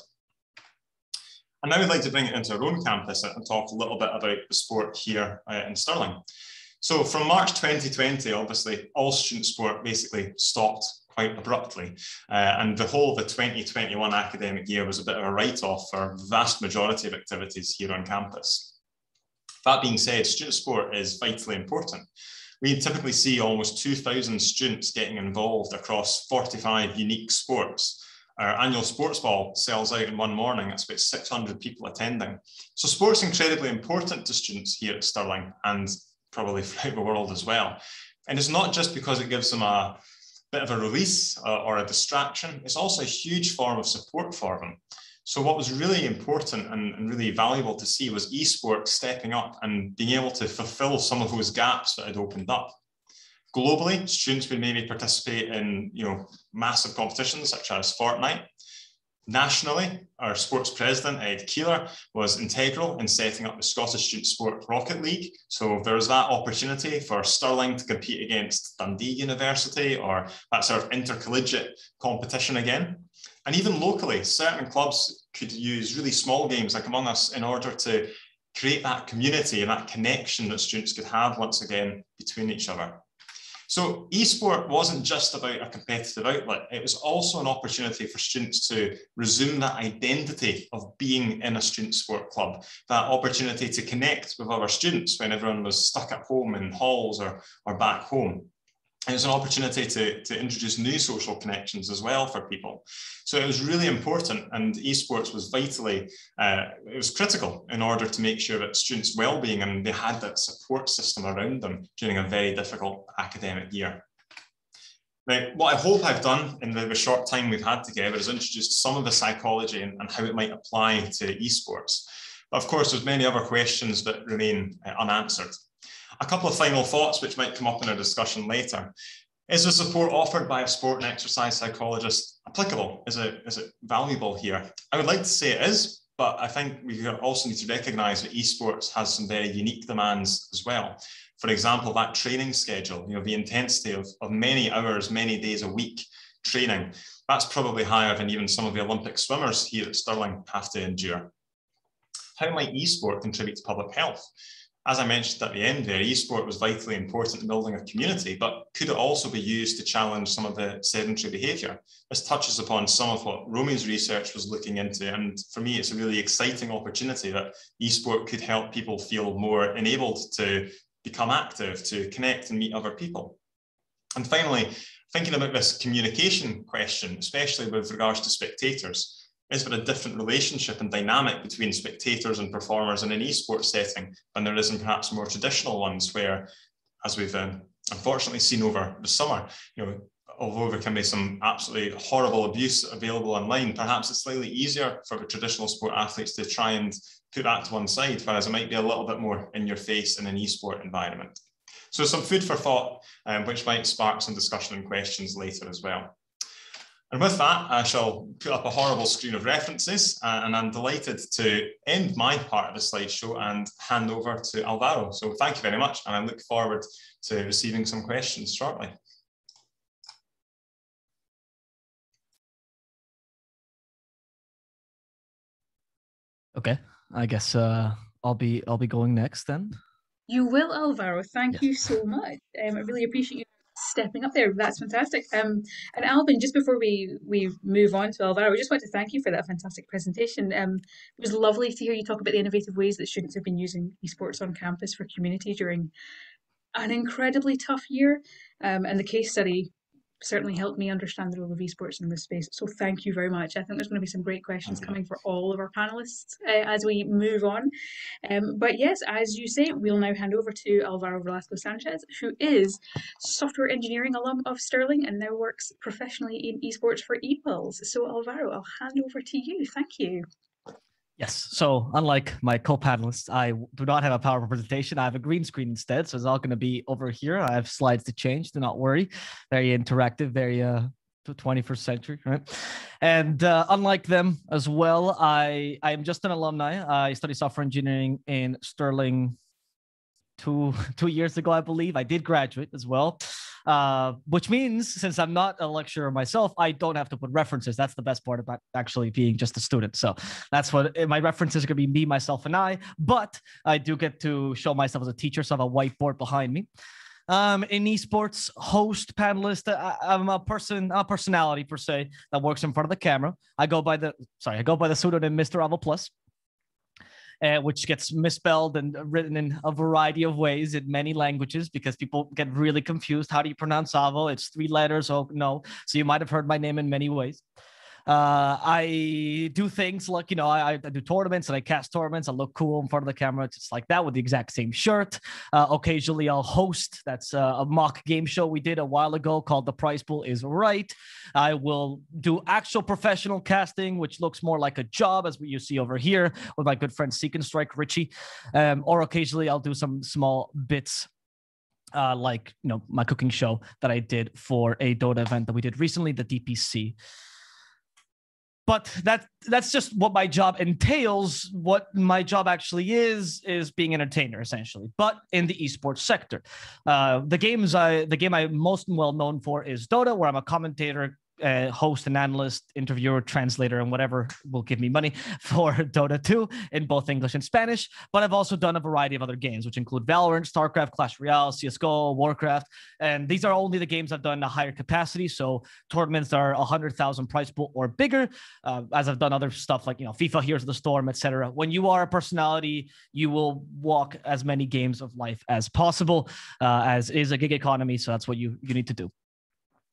And now we'd like to bring it into our own campus and talk a little bit about the sport here in Stirling. So from March 2020, obviously, all student sport basically stopped quite abruptly. And the whole of the 2021 academic year was a bit of a write-off for the vast majority of activities here on campus. That being said, student sport is vitally important. We typically see almost 2,000 students getting involved across 45 unique sports. Our annual sports ball sells out in one morning. That's about 600 people attending. So sport's incredibly important to students here at Stirling and probably throughout the world as well. And it's not just because it gives them a bit of a release or a distraction. It's also a huge form of support for them. So what was really important and really valuable to see was esports stepping up and being able to fulfill some of those gaps that had opened up. Globally, students would maybe participate in massive competitions such as Fortnite. Nationally, our sports president, Ed Keeler, was integral in setting up the Scottish Student Sport Rocket League. So there was that opportunity for Stirling to compete against Dundee University or that sort of intercollegiate competition again. And even locally, certain clubs could use really small games like Among Us in order to create that community and that connection that students could have once again between each other. So eSport wasn't just about a competitive outlet, it was also an opportunity for students to resume that identity of being in a student sport club, that opportunity to connect with other students when everyone was stuck at home in halls or back home. And it was an opportunity to introduce new social connections as well for people. So it was really important, and esports was vitally, it was critical in order to make sure that students' well-being and they had that support system around them during a very difficult academic year. Now, what I hope I've done in the short time we've had together is introduced some of the psychology and how it might apply to esports. But of course, there's many other questions that remain unanswered. A couple of final thoughts which might come up in our discussion later. Is the support offered by a sport and exercise psychologist applicable? Is it valuable here? I would like to say it is, but I think we also need to recognise that esports has some very unique demands as well. For example, that training schedule, the intensity of many hours, many days a week training, that's probably higher than even some of the Olympic swimmers here at Stirling have to endure. How might esport contribute to public health? As I mentioned at the end there, esport was vitally important in building a community, but could it also be used to challenge some of the sedentary behaviour? This touches upon some of what Romy's research was looking into, and for me it's a really exciting opportunity that esport could help people feel more enabled to become active, to connect and meet other people. And finally, thinking about this communication question, especially with regards to spectators, is there a different relationship and dynamic between spectators and performers in an esports setting than there is in perhaps more traditional ones where, as we've unfortunately seen over the summer, although there can be some absolutely horrible abuse available online, perhaps it's slightly easier for the traditional sport athletes to try and put that to one side, whereas it might be a little bit more in your face in an esport environment. So some food for thought, which might spark some discussion and questions later as well. And with that, I shall put up a horrible screen of references, and I'm delighted to end my part of the slideshow and hand over to Alvaro. So thank you very much, and I look forward to receiving some questions shortly. Okay, I guess I'll be going next then. You will, Alvaro. Thank you so much. I really appreciate you stepping up there. That's fantastic. And Alban, just before we move on to Alvaro, I just want to thank you for that fantastic presentation. It was lovely to hear you talk about the innovative ways that students have been using esports on campus for community during an incredibly tough year. And the case study certainly helped me understand the role of esports in this space. So thank you very much. I think there's going to be some great questions coming for all of our panelists as we move on. But yes, as you say, we'll now hand over to Alvaro Velasco Sanchez, who is software engineering alum of Stirling and now works professionally in esports for EPulze. So Alvaro, I'll hand over to you. Thank you. Yes. So unlike my co-panelists, I do not have a PowerPoint presentation. I have a green screen instead. So it's all going to be over here. I have slides to change. Do not worry. Very interactive, very 21st century, right? And unlike them as well, I am just an alumni. I studied software engineering in Stirling two years ago, I believe. I did graduate as well. Which means, since I'm not a lecturer myself, I don't have to put references. That's the best part about actually being just a student. So that's what my references are going to be: me, myself, and I. But I do get to show myself as a teacher, so I have a whiteboard behind me. In esports, host, panelist, I'm a personality per se that works in front of the camera. I go by the pseudonym Mr. Avo Plus. Which gets misspelled and written in a variety of ways in many languages because people get really confused. How do you pronounce Avo? It's 3 letters. Oh, no. So you might have heard my name in many ways. I do things like, I do tournaments and I cast tournaments. I look cool in front of the camera, just like that, with the exact same shirt. Occasionally I'll host. That's a mock game show we did a while ago called The Prize Pool Is Right. I will do actual professional casting, which looks more like a job, as you see over here with my good friend Seek and Strike Richie. Or occasionally I'll do some small bits like, my cooking show that I did for a Dota event that we did recently, the DPC. But that's just what my job entails. What my job actually is being an entertainer, essentially, but in the esports sector. The game I'm most well known for is Dota, where I'm a commentator, host and analyst, interviewer, translator, and whatever will give me money for Dota 2 in both English and Spanish. But I've also done a variety of other games, which include Valorant, StarCraft, Clash Royale, CSGO, Warcraft. And these are only the games I've done in a higher capacity. So tournaments are 100,000 prize pool or bigger, as I've done other stuff like, FIFA Heroes of the Storm, etc. When you are a personality, you will walk as many games of life as possible, as is a gig economy. So that's what you need to do.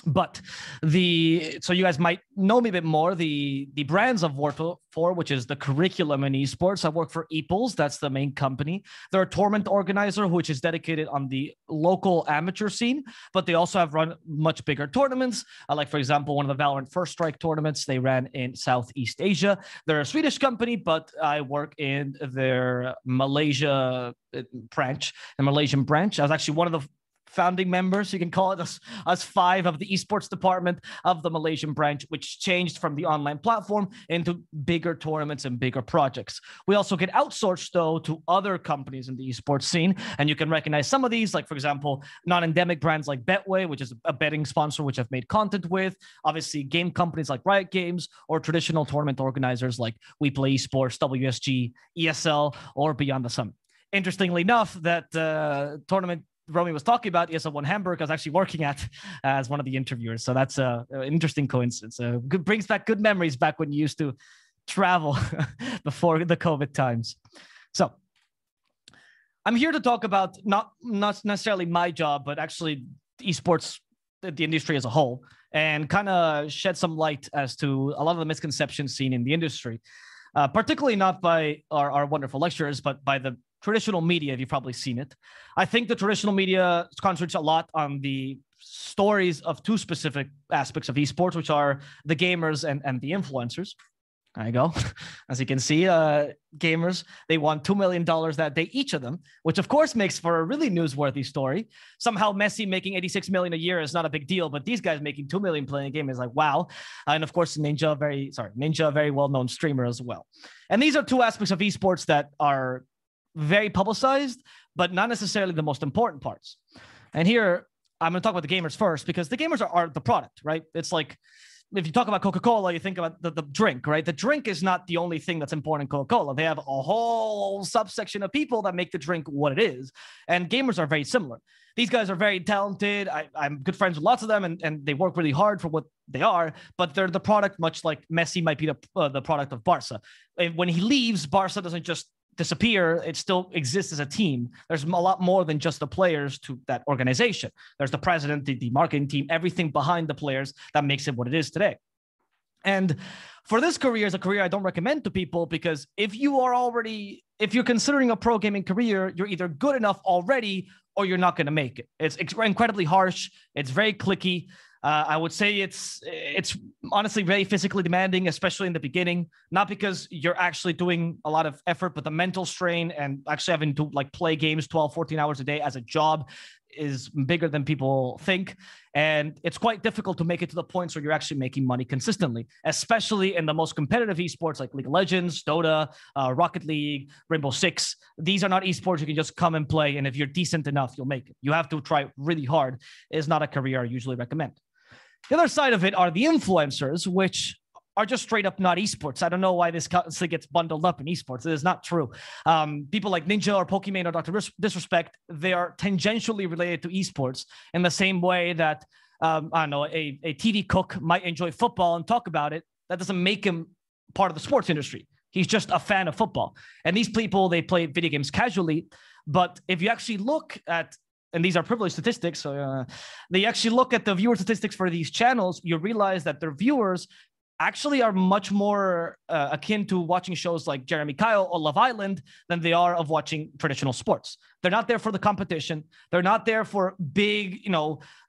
But so you guys might know me a bit more. The brands I've worked for, which is the curriculum in esports. I work for EPulze. That's the main company. They're a tournament organizer, which is dedicated on the local amateur scene, but they also have run much bigger tournaments. Like, for example, one of the Valorant First Strike tournaments they ran in Southeast Asia. They're a Swedish company, but I work in their Malaysia branch, the Malaysian branch. I was actually one of the founding members, you can call it, us 5 of the esports department of the Malaysian branch, which changed from the online platform into bigger tournaments and bigger projects. We also get outsourced, though, to other companies in the esports scene, and you can recognize some of these, like, for example, non-endemic brands like Betway, which is a betting sponsor, which I've made content with, obviously game companies like Riot Games, or traditional tournament organizers like WePlay Esports, WSG, ESL, or Beyond the Summit. Interestingly enough, that tournament Romy was talking about, ESL One Hamburg, I was actually working at as one of the interviewers. So that's an interesting coincidence. Brings back good memories back when you used to travel before the COVID times. So I'm here to talk about not necessarily my job, but actually esports, the industry as a whole, and kind of shed some light as to a lot of the misconceptions seen in the industry, particularly not by our wonderful lecturers, but by the traditional media. You've probably seen it. I think the traditional media concentrates a lot on the stories of 2 specific aspects of esports, which are the gamers and the influencers. There you go. As you can see, gamers, they won $2 million that day, each of them, which of course makes for a really newsworthy story. Somehow Messi making 86 million a year is not a big deal, but these guys making 2 million playing a game is like, wow. And of course, Ninja, a very well-known streamer as well. And these are 2 aspects of esports that are very publicized, but not necessarily the most important parts. And here, I'm going to talk about the gamers first, because the gamers are the product, right? It's like, if you talk about Coca-Cola, you think about the drink, right? The drink is not the only thing that's important in Coca-Cola. They have a whole subsection of people that make the drink what it is. And gamers are very similar. These guys are very talented. I'm good friends with lots of them, and they work really hard for what they are, but they're the product, much like Messi might be the product of Barca. And when he leaves, Barca doesn't just disappear, it still exists as a team. There's a lot more than just the players to that organization. There's the president, the marketing team, everything behind the players that makes it what it is today. And for this career, is a career I don't recommend to people, because if you're considering a pro gaming career, you're either good enough already or you're not going to make it. It's incredibly harsh. It's very clicky. I would say it's honestly very physically demanding, especially in the beginning, not because you're actually doing a lot of effort, but the mental strain and actually having to like play games 12, 14 hours a day as a job is bigger than people think. And it's quite difficult to make it to the points where you're actually making money consistently, especially in the most competitive esports like League of Legends, Dota, Rocket League, Rainbow Six. These are not esports you can just come and play, and if you're decent enough, you'll make it. You have to try really hard. It's not a career I usually recommend. The other side of it are the influencers, which are just straight up not esports. I don't know why this constantly gets bundled up in esports. It is not true. People like Ninja or Pokimane or Dr. Disrespect, they are tangentially related to esports in the same way that, I don't know, a TV cook might enjoy football and talk about it. That doesn't make him part of the sports industry. He's just a fan of football. And these people, they play video games casually. But if you actually look at, and these are privileged statistics, so they actually look at the viewer statistics for these channels, you realize that their viewers actually are much more akin to watching shows like Jeremy Kyle or Love Island than they are of watching traditional sports. They're not there for the competition. They're not there for big,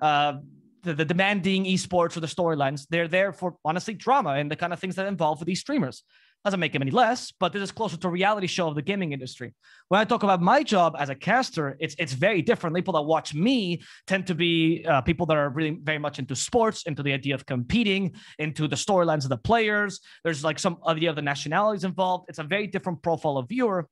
the demanding esports or the storylines. They're there for, honestly, drama and the kind of things that involve with these streamers. Doesn't make them any less, but this is closer to a reality show of the gaming industry. When I talk about my job as a caster, it's very different. People that watch me tend to be people that are really very much into sports, into the idea of competing, into the storylines of the players. There's like some of the other nationalities involved. It's a very different profile of viewer.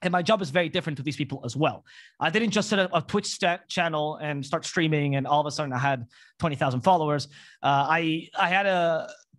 And my job is very different to these people as well. I didn't just set a Twitch channel and start streaming, and all of a sudden I had 20,000 followers. I had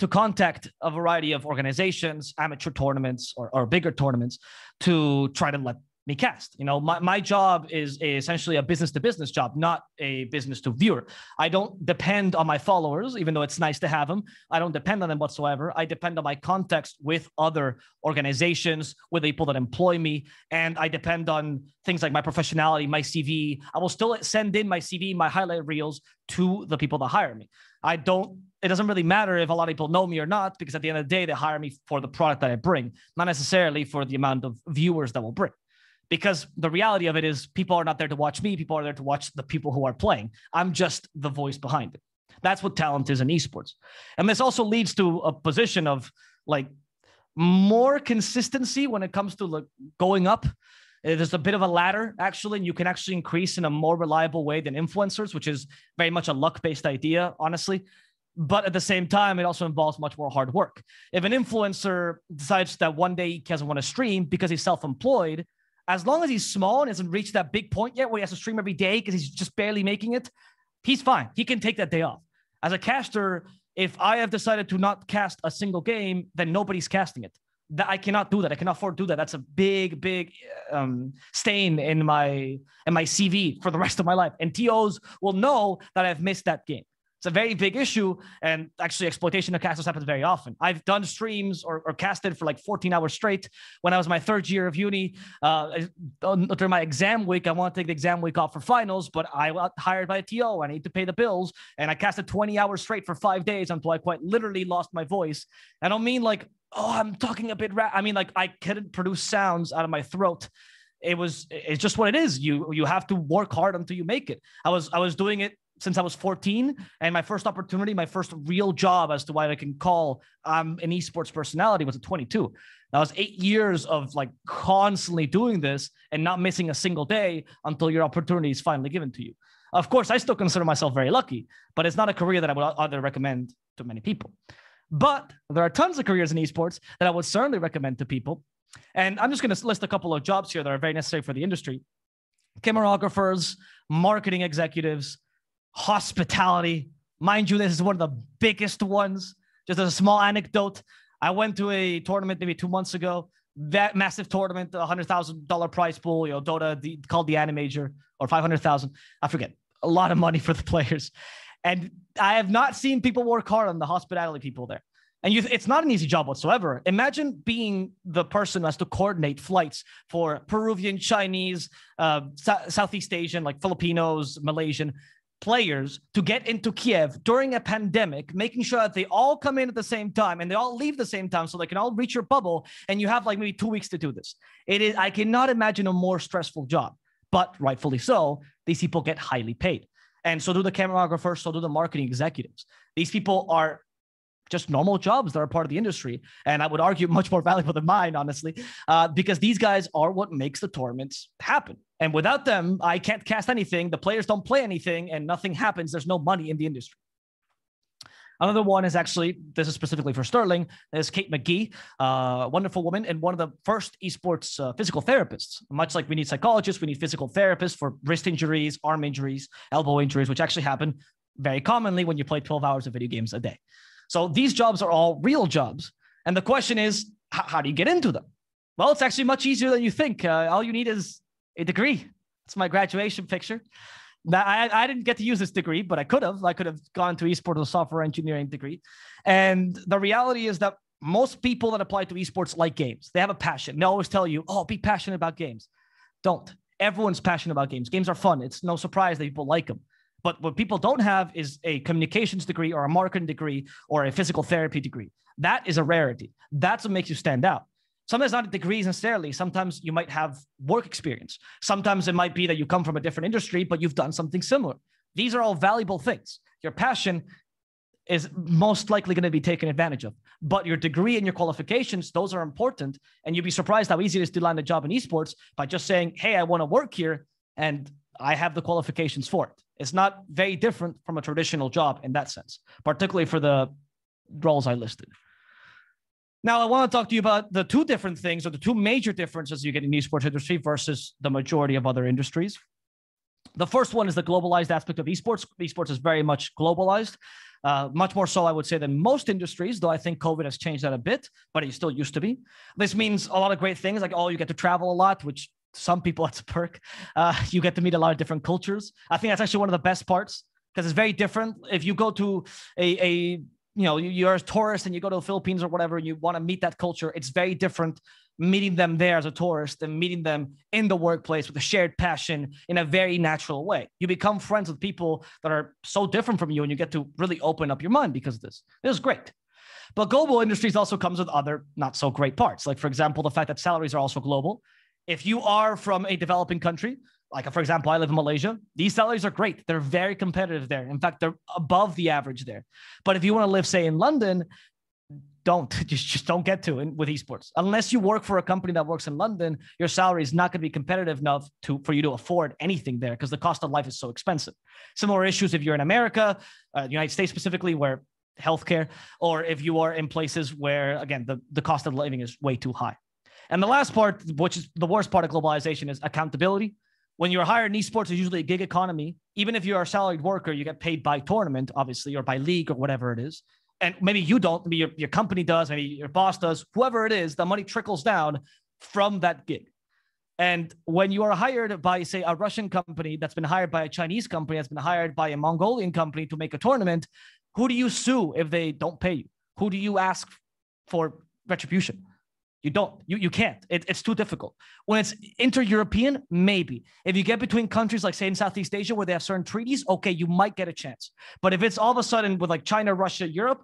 to contact a variety of organizations, amateur tournaments or bigger tournaments, to try to let me cast. My job is essentially a business to business job, not a business to viewer. I don't depend on my followers, even though it's nice to have them. I don't depend on them whatsoever. I depend on my context with other organizations, with people that employ me. And I depend on things like my professionality, my CV. I will still send in my CV, my highlight reels to the people that hire me. It doesn't really matter if a lot of people know me or not, because at the end of the day, they hire me for the product that I bring, not necessarily for the amount of viewers that will bring. Because the reality of it is people are not there to watch me. People are there to watch the people who are playing. I'm just the voice behind it. That's what talent is in esports. And this also leads to a position of like more consistency when it comes to like going up. There's a bit of a ladder, actually, and you can actually increase in a more reliable way than influencers, which is very much a luck-based idea, honestly. But at the same time, it also involves much more hard work. If an influencer decides that one day he doesn't want to stream because he's self-employed, as long as he's small and hasn't reached that big point yet where he has to stream every day because he's just barely making it, he's fine. He can take that day off. As a caster, if I have decided to not cast a single game, then nobody's casting it. I cannot do that. I cannot afford to do that. That's a big, big stain in my CV for the rest of my life. And TOs will know that I've missed that game. It's a very big issue, and actually exploitation of casters happens very often. I've done streams or casted for like 14 hours straight when I was my third year of uni. During my exam week, I want to take the exam week off for finals, but I got hired by a TO. I need to pay the bills, and I casted 20 hours straight for 5 days until I quite literally lost my voice. I don't mean like, oh, I'm talking a bit I mean like I couldn't produce sounds out of my throat. It's just what it is. You have to work hard until you make it. I was doing it since I was 14, and my first opportunity, my first real job as to why I can call an esports personality was at 22. That was 8 years of like constantly doing this and not missing a single day until your opportunity is finally given to you. Of course, I still consider myself very lucky, but it's not a career that I would either recommend to many people. But there are tons of careers in esports that I would certainly recommend to people. And I'm just going to list a couple of jobs here that are very necessary for the industry. Cameragraphers, marketing executives, hospitality. Mind you, this is one of the biggest ones. Just as a small anecdote, I went to a tournament maybe 2 months ago. That massive tournament, $100,000 prize pool, Dota called the Animajor, or 500,000. I forget. A lot of money for the players. And I have not seen people work hard on the hospitality people there. And it's not an easy job whatsoever. Imagine being the person who has to coordinate flights for Peruvian, Chinese, Southeast Asian, like Filipinos, Malaysian players to get into Kiev during a pandemic, making sure that they all come in at the same time and they all leave the same time so they can all reach your bubble. And you have like maybe 2 weeks to do this. I cannot imagine a more stressful job, but rightfully so, these people get highly paid. And so do the cameragraphers, so do the marketing executives. These people are just normal jobs that are part of the industry. And I would argue much more valuable than mine, honestly, because these guys are what makes the tournaments happen. And without them, I can't cast anything. The players don't play anything and nothing happens. There's no money in the industry. Another one is actually, this is specifically for Stirling, is Kate McGee, a wonderful woman and one of the first esports physical therapists. Much like we need psychologists, we need physical therapists for wrist injuries, arm injuries, elbow injuries, which actually happen very commonly when you play 12 hours of video games a day. So these jobs are all real jobs. And the question is, how do you get into them? Well, it's actually much easier than you think. All you need is a degree. It's my graduation picture. Now, I didn't get to use this degree, but I could have. I could have gone to esports with a software engineering degree. And the reality is that most people that apply to esports like games. They have a passion. They always tell you, oh, be passionate about games. Don't. Everyone's passionate about games. Games are fun. It's no surprise that people like them. But what people don't have is a communications degree or a marketing degree or a physical therapy degree. That is a rarity. That's what makes you stand out. Sometimes not degrees necessarily. Sometimes you might have work experience. Sometimes it might be that you come from a different industry, but you've done something similar. These are all valuable things. Your passion is most likely going to be taken advantage of. But your degree and your qualifications, those are important. And you'd be surprised how easy it is to land a job in esports by just saying, hey, I want to work here and I have the qualifications for it. It's not very different from a traditional job in that sense, particularly for the roles I listed. Now, I want to talk to you about the two different things or the two major differences you get in the esports industry versus the majority of other industries. The first one is the globalized aspect of esports. Esports is very much globalized, much more so, I would say, than most industries, though I think COVID has changed that a bit, but it still used to be. This means a lot of great things like, oh, you get to travel a lot, which some people, that's a perk. You get to meet a lot of different cultures. I think that's actually one of the best parts because it's very different. If you go to you're a tourist and you go to the Philippines or whatever, and you want to meet that culture, it's very different meeting them there as a tourist than meeting them in the workplace with a shared passion in a very natural way. You become friends with people that are so different from you and you get to really open up your mind because of this. This is great. But global industries also comes with other not so great parts. Like, for example, the fact that salaries are also global. If you are from a developing country, like, for example, I live in Malaysia, these salaries are great. They're very competitive there. In fact, they're above the average there. But if you want to live, say, in London, just don't get to it with esports. Unless you work for a company that works in London, your salary is not going to be competitive enough for you to afford anything there because the cost of life is so expensive. Similar issues if you're in America, United States specifically, where healthcare, or if you are in places where, again, the cost of living is way too high. And the last part, which is the worst part of globalization, is accountability. When you're hired in esports, it's usually a gig economy. Even if you're a salaried worker, you get paid by tournament, obviously, or by league or whatever it is. And maybe you don't, maybe your company does, maybe your boss does, whoever it is, the money trickles down from that gig. And when you are hired by, say, a Russian company that's been hired by a Chinese company that's been hired by a Mongolian company to make a tournament, who do you sue if they don't pay you? Who do you ask for retribution? You don't. You can't. It's too difficult. When it's inter-European, maybe. If you get between countries like, say, in Southeast Asia where they have certain treaties, okay, you might get a chance. But if it's all of a sudden with like China, Russia, Europe,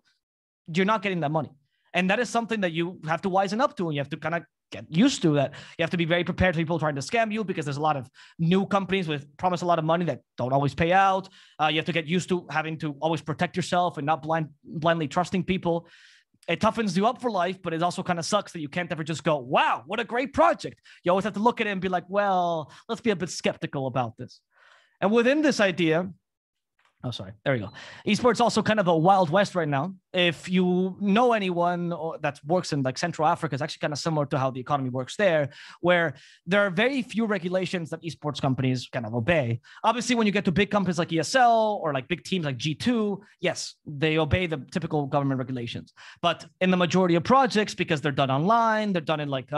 you're not getting that money. And that is something that you have to wisen up to, and you have to kind of get used to that. You have to be very prepared for people trying to scam you because there's a lot of new companies with promise a lot of money that don't always pay out. You have to get used to having to always protect yourself and not blindly trusting people. It toughens you up for life, but it also kind of sucks that you can't ever just go, wow, what a great project. You always have to look at it and be like, well, let's be a bit skeptical about this. And within this idea, there we go. Esports also kind of a wild west right now. If you know anyone that works in like Central Africa, it's actually kind of similar to how the economy works there, where there are very few regulations that esports companies kind of obey. Obviously, when you get to big companies like ESL or like big teams like G2, yes, they obey the typical government regulations. But in the majority of projects, because they're done online, they're done in like,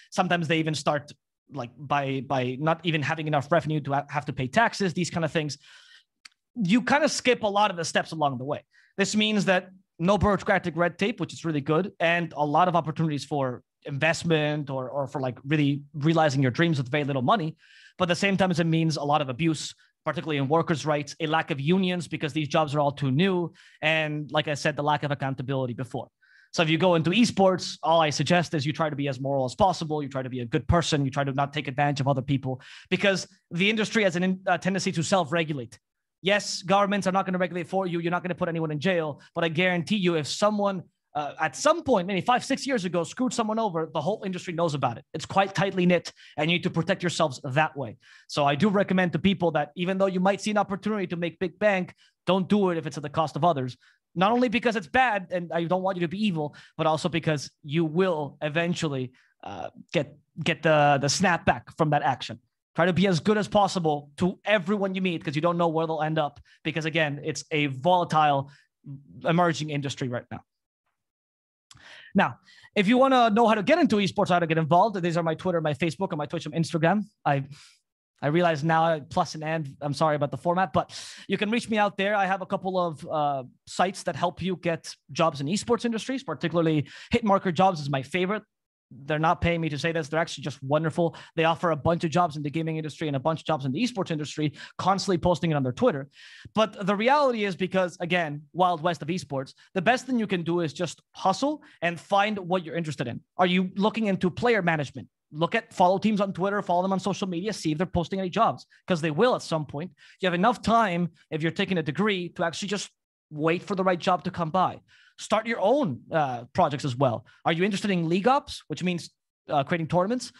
sometimes they even start like by not even having enough revenue to have to pay taxes, these kind of things. You kind of skip a lot of the steps along the way. This means that no bureaucratic red tape, which is really good, and a lot of opportunities for investment or for like really realizing your dreams with very little money. But at the same time, it means a lot of abuse, particularly in workers' rights, a lack of unions because these jobs are all too new. And like I said, the lack of accountability before. So if you go into esports, all I suggest is you try to be as moral as possible. You try to be a good person. You try to not take advantage of other people, because the industry has a tendency to self-regulate. Yes, governments are not going to regulate for you. You're not going to put anyone in jail. But I guarantee you, if someone at some point, maybe 5-6 years ago, screwed someone over, the whole industry knows about it. It's quite tightly knit, and you need to protect yourselves that way. So I do recommend to people that even though you might see an opportunity to make big bank, don't do it if it's at the cost of others. Not only because it's bad and I don't want you to be evil, but also because you will eventually get the snap back from that action. Try to be as good as possible to everyone you meet, because you don't know where they'll end up. Because again, it's a volatile, emerging industry right now. Now, if you want to know how to get into esports, how to get involved, these are my Twitter, my Facebook, and my Twitch and Instagram. I realize now plus and I'm sorry about the format, but you can reach me out there. I have a couple of sites that help you get jobs in esports industries, particularly Hitmarker Jobs is my favorite. They're not paying me to say this. They're actually just wonderful. They offer a bunch of jobs in the gaming industry and a bunch of jobs in the esports industry, constantly posting it on their Twitter. But the reality is, because again, Wild West of esports, the best thing you can do is just hustle and find what you're interested in. Are you looking into player management? Follow teams on Twitter, follow them on social media, see if they're posting any jobs, because they will at some point. You have enough time, if you're taking a degree, to actually just wait for the right job to come by. Start your own projects as well. Are you interested in league ops, which means creating tournaments?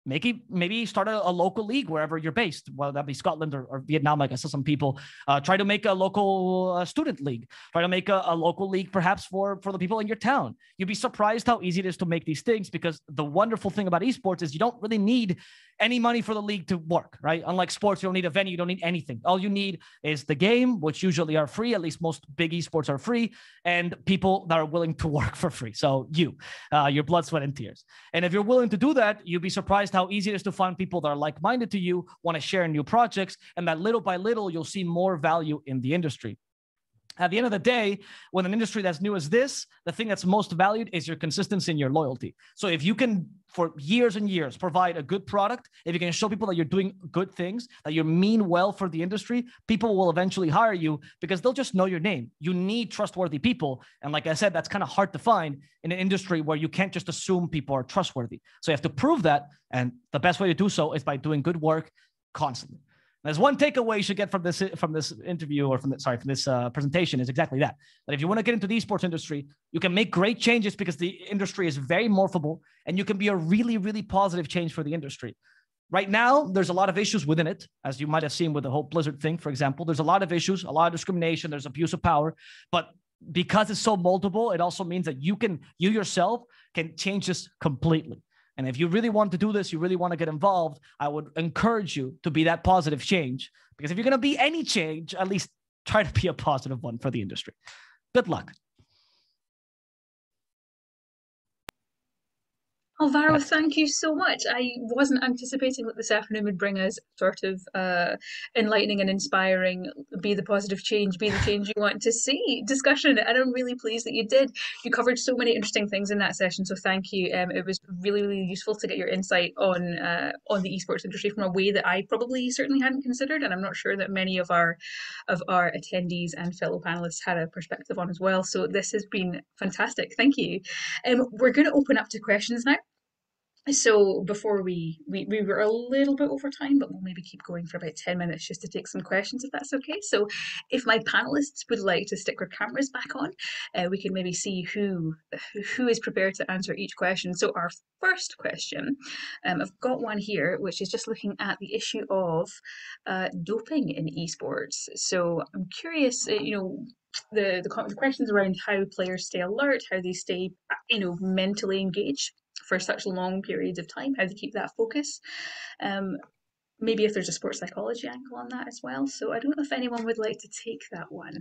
Maybe start a local league wherever you're based, whether that be Scotland or Vietnam, like I saw some people. Try to make a local student league. Try to make a local league perhaps for the people in your town. You'd be surprised how easy it is to make these things, because the wonderful thing about esports is you don't really need any money for the league to work, right? Unlike sports, you don't need a venue, you don't need anything. All you need is the game, which usually are free. At least most big esports are free, and people that are willing to work for free. So your blood, sweat, and tears. And if you're willing to do that, you'd be surprised how easy it is to find people that are like-minded to you, want to share new projects, and that little by little, you'll see more value in the industry. At the end of the day, when an industry that's new as this, the thing that's most valued is your consistency and your loyalty. So if you can, for years and years, provide a good product, if you can show people that you're doing good things, that you mean well for the industry, people will eventually hire you because they'll just know your name. You need trustworthy people. And like I said, that's kind of hard to find in an industry where you can't just assume people are trustworthy. So you have to prove that. And the best way to do so is by doing good work constantly. There's one takeaway you should get from this interview, or from this presentation, is exactly that. That if you want to get into the esports industry, you can make great changes because the industry is very morphable, and you can be a really, really positive change for the industry. Right now, there's a lot of issues within it, as you might have seen with the whole Blizzard thing, for example. There's a lot of issues, a lot of discrimination, there's abuse of power, but because it's so multiple, it also means that you yourself can change this completely. And if you really want to do this, you really want to get involved, I would encourage you to be that positive change. Because if you're going to be any change, at least try to be a positive one for the industry. Good luck. Alvaro, thank you so much. I wasn't anticipating that this afternoon would bring us sort of enlightening and inspiring, be the positive change, be the change you want to see discussion. And I'm really pleased that you did. You covered so many interesting things in that session. So thank you. It was really, really useful to get your insight on the esports industry from a way that I probably certainly hadn't considered. And I'm not sure that many of our attendees and fellow panelists had a perspective on as well. So this has been fantastic. Thank you. We're going to open up to questions now. So before we were a little bit over time, but we'll maybe keep going for about 10 minutes just to take some questions, if that's okay. So if my panelists would like to stick their cameras back on, we can maybe see who is prepared to answer each question. So our first question, I've got one here, which is just looking at the issue of doping in esports. So I'm curious, the questions around how players stay alert, how they stay, mentally engaged for such long periods of time, how to keep that focus. Maybe if there's a sports psychology angle on that as well. So I don't know if anyone would like to take that one.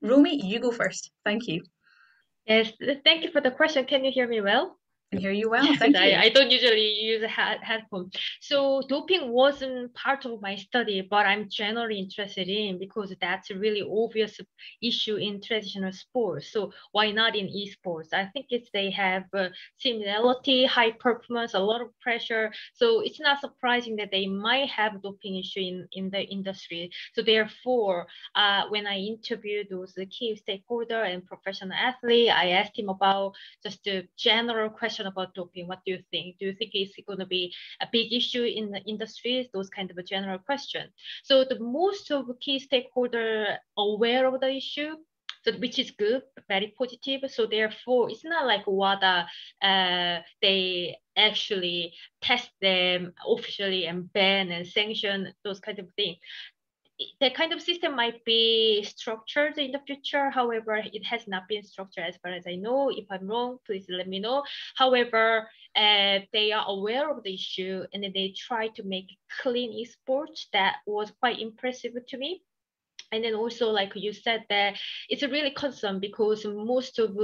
Romy, you go first. Thank you. Yes, thank you for the question. Can you hear me well? can hear you well. Thank you. I don't usually use a headphone. So doping wasn't part of my study, but I'm generally interested in because that's a really obvious issue in traditional sports. So why not in esports? I think they have similarity, high performance, a lot of pressure. So it's not surprising that they might have doping issue in the industry. So therefore, when I interviewed those key stakeholder and professional athlete, I asked him about just a general question about doping. What do you think? Do you think it's going to be a big issue in the industry? Those kind of a general question. So the most of key stakeholder aware of the issue, so which is good, very positive. So therefore, it's not like WADA, they actually test them officially and ban and sanction, those kind of things. That kind of system might be structured in the future. However, it has not been structured as far as I know. If I'm wrong, please let me know. However, they are aware of the issue and then they try to make clean esports. That was quite impressive to me. And then also, like you said, that it's a really concern because most of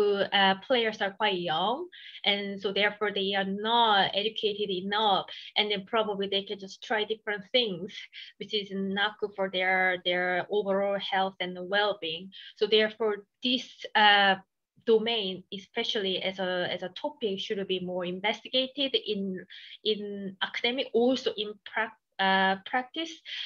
players are quite young, and so therefore they are not educated enough, and then probably they can just try different things, which is not good for their overall health and well-being. So therefore, this domain, especially as a topic, should be more investigated in academic, also in practice.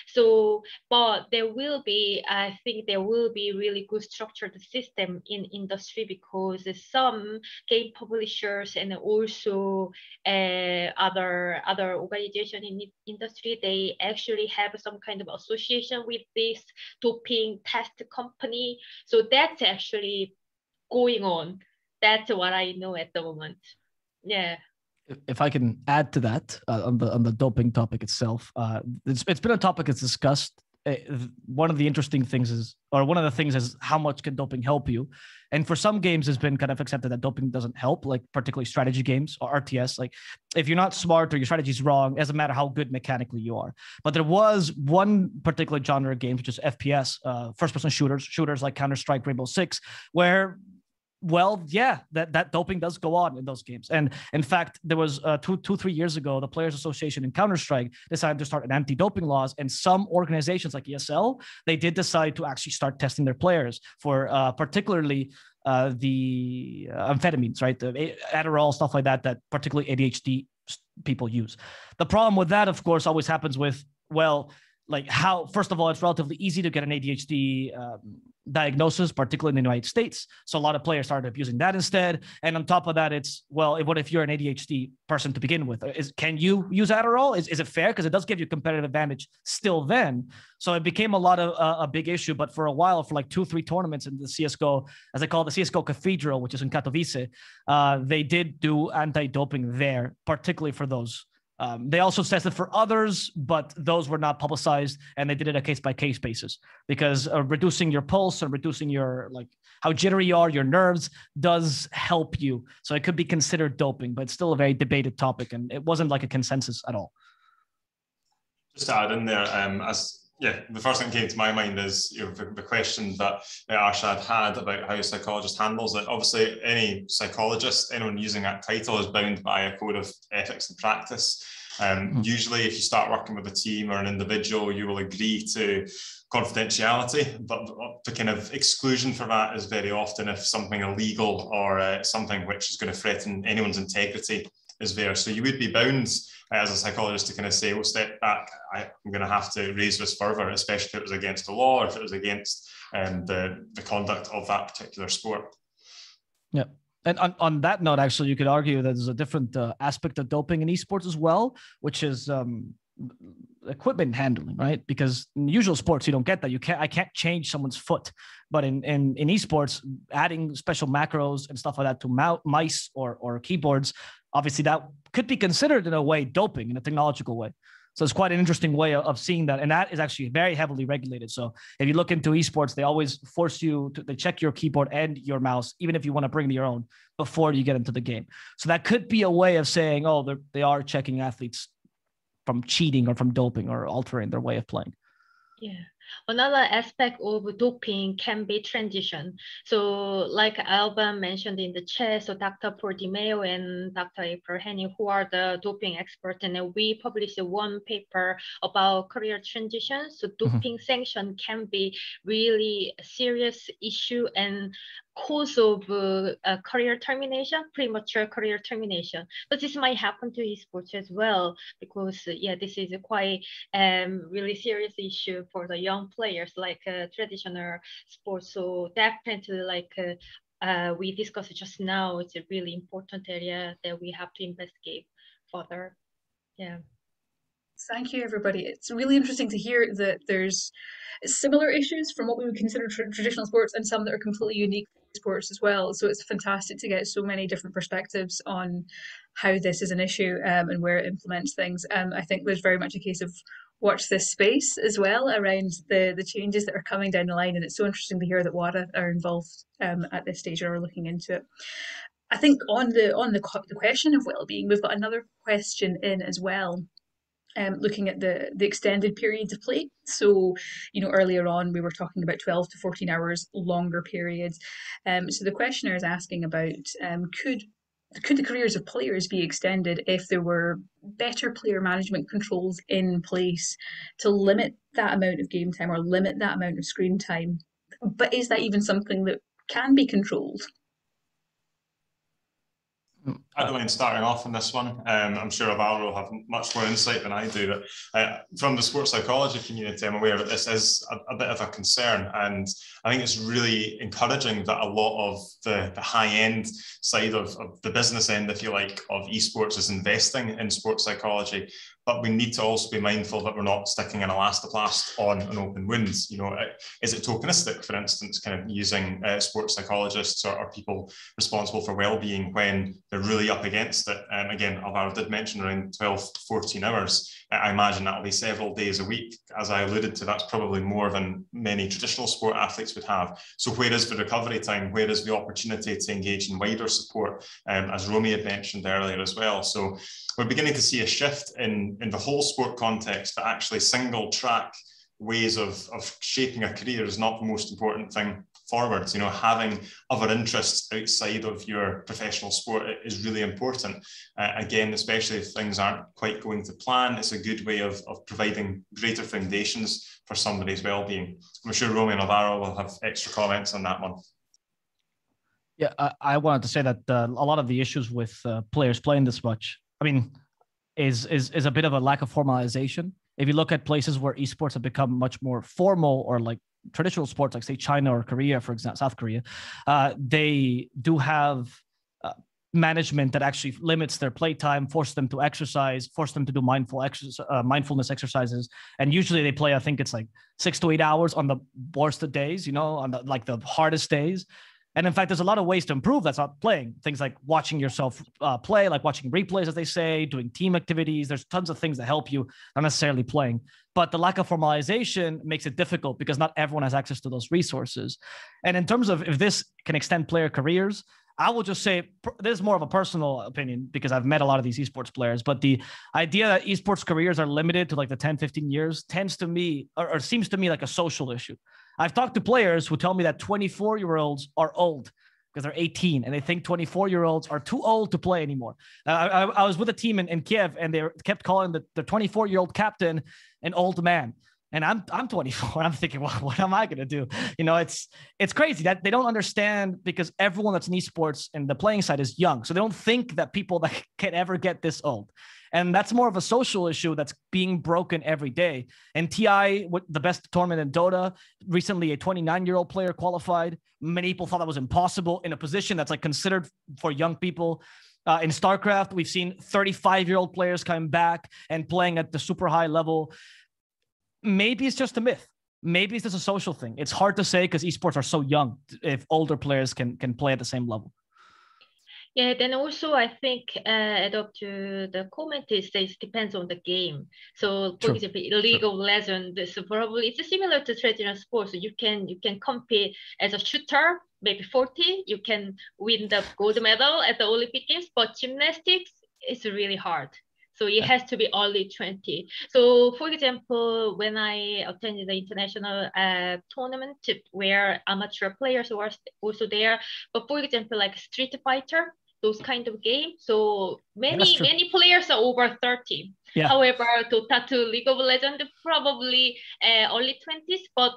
So, but I think there will be really good structured system in industry because some game publishers and also other organization in industry, they actually have some kind of association with this doping test company. So that's actually going on. That's what I know at the moment. Yeah. If I can add to that on the doping topic itself, it's been a topic that's discussed. One of the interesting things is how much can doping help you? And for some games, it's been kind of accepted that doping doesn't help, like particularly strategy games or RTS. Like if you're not smart or your strategy is wrong, it doesn't matter how good mechanically you are. But there was one particular genre of games, which is FPS, first-person shooters like Counter-Strike, Rainbow Six, where that doping does go on in those games. And in fact, there was 3 years ago, the Players Association in Counter-Strike decided to start an anti-doping laws, and some organizations like ESL, they did decide to actually start testing their players for particularly the amphetamines, right? The Adderall, stuff like that particularly ADHD people use. The problem with that, of course, always happens with, first of all, it's relatively easy to get an ADHD diagnosis, particularly in the United States. So a lot of players started abusing that instead. And on top of that, what if you're an ADHD person to begin with? Can you use Adderall? Is it fair? Because it does give you competitive advantage still then. So it became a big issue. But for a while, for like 2-3 tournaments in the CSGO, as I call it, the CSGO Cathedral, which is in Katowice, they did do anti-doping there, particularly for those. They also tested for others, but those were not publicized, and they did it a case-by-case basis because reducing your pulse and reducing your how jittery you are, your nerves does help you. So it could be considered doping, but it's still a very debated topic, and it wasn't like a consensus at all. Just to add in there, the first thing that came to my mind is the question that Arshad had about how a psychologist handles it. Obviously, any psychologist, anyone using that title is bound by a code of ethics and practice. Usually, if you start working with a team or an individual, you will agree to confidentiality, but the kind of exclusion for that is very often if something illegal or something which is going to threaten anyone's integrity is there. So you would be bound as a psychologist to kind of say, well, step back, I'm going to have to raise this further, especially if it was against the law or if it was against the conduct of that particular sport. Yeah. And on that note, actually, you could argue that there's a different aspect of doping in esports as well, which is equipment handling, right? Because in usual sports, you don't get that. I can't change someone's foot. But in esports, adding special macros and stuff like that to mice or keyboards, obviously that could be considered in a way doping in a technological way. So it's quite an interesting way of seeing that. And that is actually very heavily regulated. So if you look into esports, they always force you to check your keyboard and your mouse, even if you want to bring your own, before you get into the game. So that could be a way of saying, oh, they are checking athletes from cheating or from doping or altering their way of playing. Yeah. Another aspect of doping can be transition. So like Alban mentioned in the chat, so Dr. Paul DiMeo and Dr. April Henning, who are the doping experts, and we published one paper about career transition. So doping sanction can be really a serious issue and cause of career termination, premature career termination. But this might happen to esports as well, because this is a quite really serious issue for the young players, like traditional sports. So definitely, like we discussed just now, it's a really important area that we have to investigate further. Yeah. Thank you, everybody. It's really interesting to hear that there's similar issues from what we would consider traditional sports and some that are completely unique to sports as well. So it's fantastic to get so many different perspectives on how this is an issue and where it implements things. I think there's very much a case of watch this space as well around the changes that are coming down the line. And it's so interesting to hear that WADA are involved at this stage or are looking into it. I think on the question of well-being, we've got another question in as well. Looking at the extended periods of play. So, earlier on we were talking about 12 to 14 hours longer periods. So the questioner is asking about could the careers of players be extended if there were better player management controls in place to limit that amount of game time or limit that amount of screen time? But is that even something that can be controlled? I don't mind starting off on this one. I'm sure Alvaro will have much more insight than I do, but from the sports psychology community, I'm aware that this is a bit of a concern, and I think it's really encouraging that a lot of the high-end side of the business end, if you like, of esports is investing in sports psychology. But we need to also be mindful that we're not sticking an elastoplast on an open wound. Is it tokenistic, for instance, kind of using sports psychologists or people responsible for well-being when they're really up against it? Again, Alvaro did mention around 12, 14 hours. I imagine that'll be several days a week. As I alluded to, that's probably more than many traditional sport athletes would have. So where is the recovery time? Where is the opportunity to engage in wider support, as Romy had mentioned earlier as well? So we're beginning to see a shift in the whole sport context, that actually single track ways of shaping a career is not the most important thing forward. Having other interests outside of your professional sport is really important. Again, especially if things aren't quite going to plan, it's a good way of providing greater foundations for somebody's well-being. I'm sure Romy and Alvaro will have extra comments on that one. Yeah, I wanted to say that a lot of the issues with players playing this much, is a bit of a lack of formalization. If you look at places where esports have become much more formal, or like traditional sports, like say China or Korea, for example, South Korea, they do have management that actually limits their playtime, force them to exercise, force them to do mindfulness exercises. And usually they play, I think it's like 6 to 8 hours on the worst of days, on the hardest days. And in fact, there's a lot of ways to improve that's not playing. Things like watching yourself play, like watching replays, as they say, doing team activities. There's tons of things that help you, not necessarily playing. But the lack of formalization makes it difficult because not everyone has access to those resources. And in terms of if this can extend player careers, I will just say this is more of a personal opinion because I've met a lot of these esports players, but the idea that esports careers are limited to like the 10, 15 years tends to me, or seems to me like a social issue. I've talked to players who tell me that 24-year-olds are old because they're 18 and they think 24-year-olds are too old to play anymore. I was with a team in Kiev and they kept calling the 24-year-old captain an old man. And I'm 24. I'm thinking, well, what am I going to do? It's crazy that they don't understand, because everyone that's in esports and the playing side is young. So they don't think that people that can ever get this old. And that's more of a social issue that's being broken every day. And TI, the best tournament in Dota, recently a 29-year-old player qualified. Many people thought that was impossible in a position that's like considered for young people. In StarCraft, we've seen 35-year-old players coming back and playing at the super high level. Maybe it's just a myth. Maybe it's just a social thing. It's hard to say because esports are so young if older players can play at the same level. Yeah, then also I think add up to the comment is that it depends on the game. So for example, League of Legends, so probably it's similar to traditional sports. So you can compete as a shooter, maybe 40, you can win the gold medal at the Olympic Games, but gymnastics is really hard. So it has to be only 20. So for example, when I attended the international tournament where amateur players were also there, but for example, like Street Fighter, those kind of games. So many players are over 30. Yeah. However, Dota 2, League of Legends, probably early 20s. But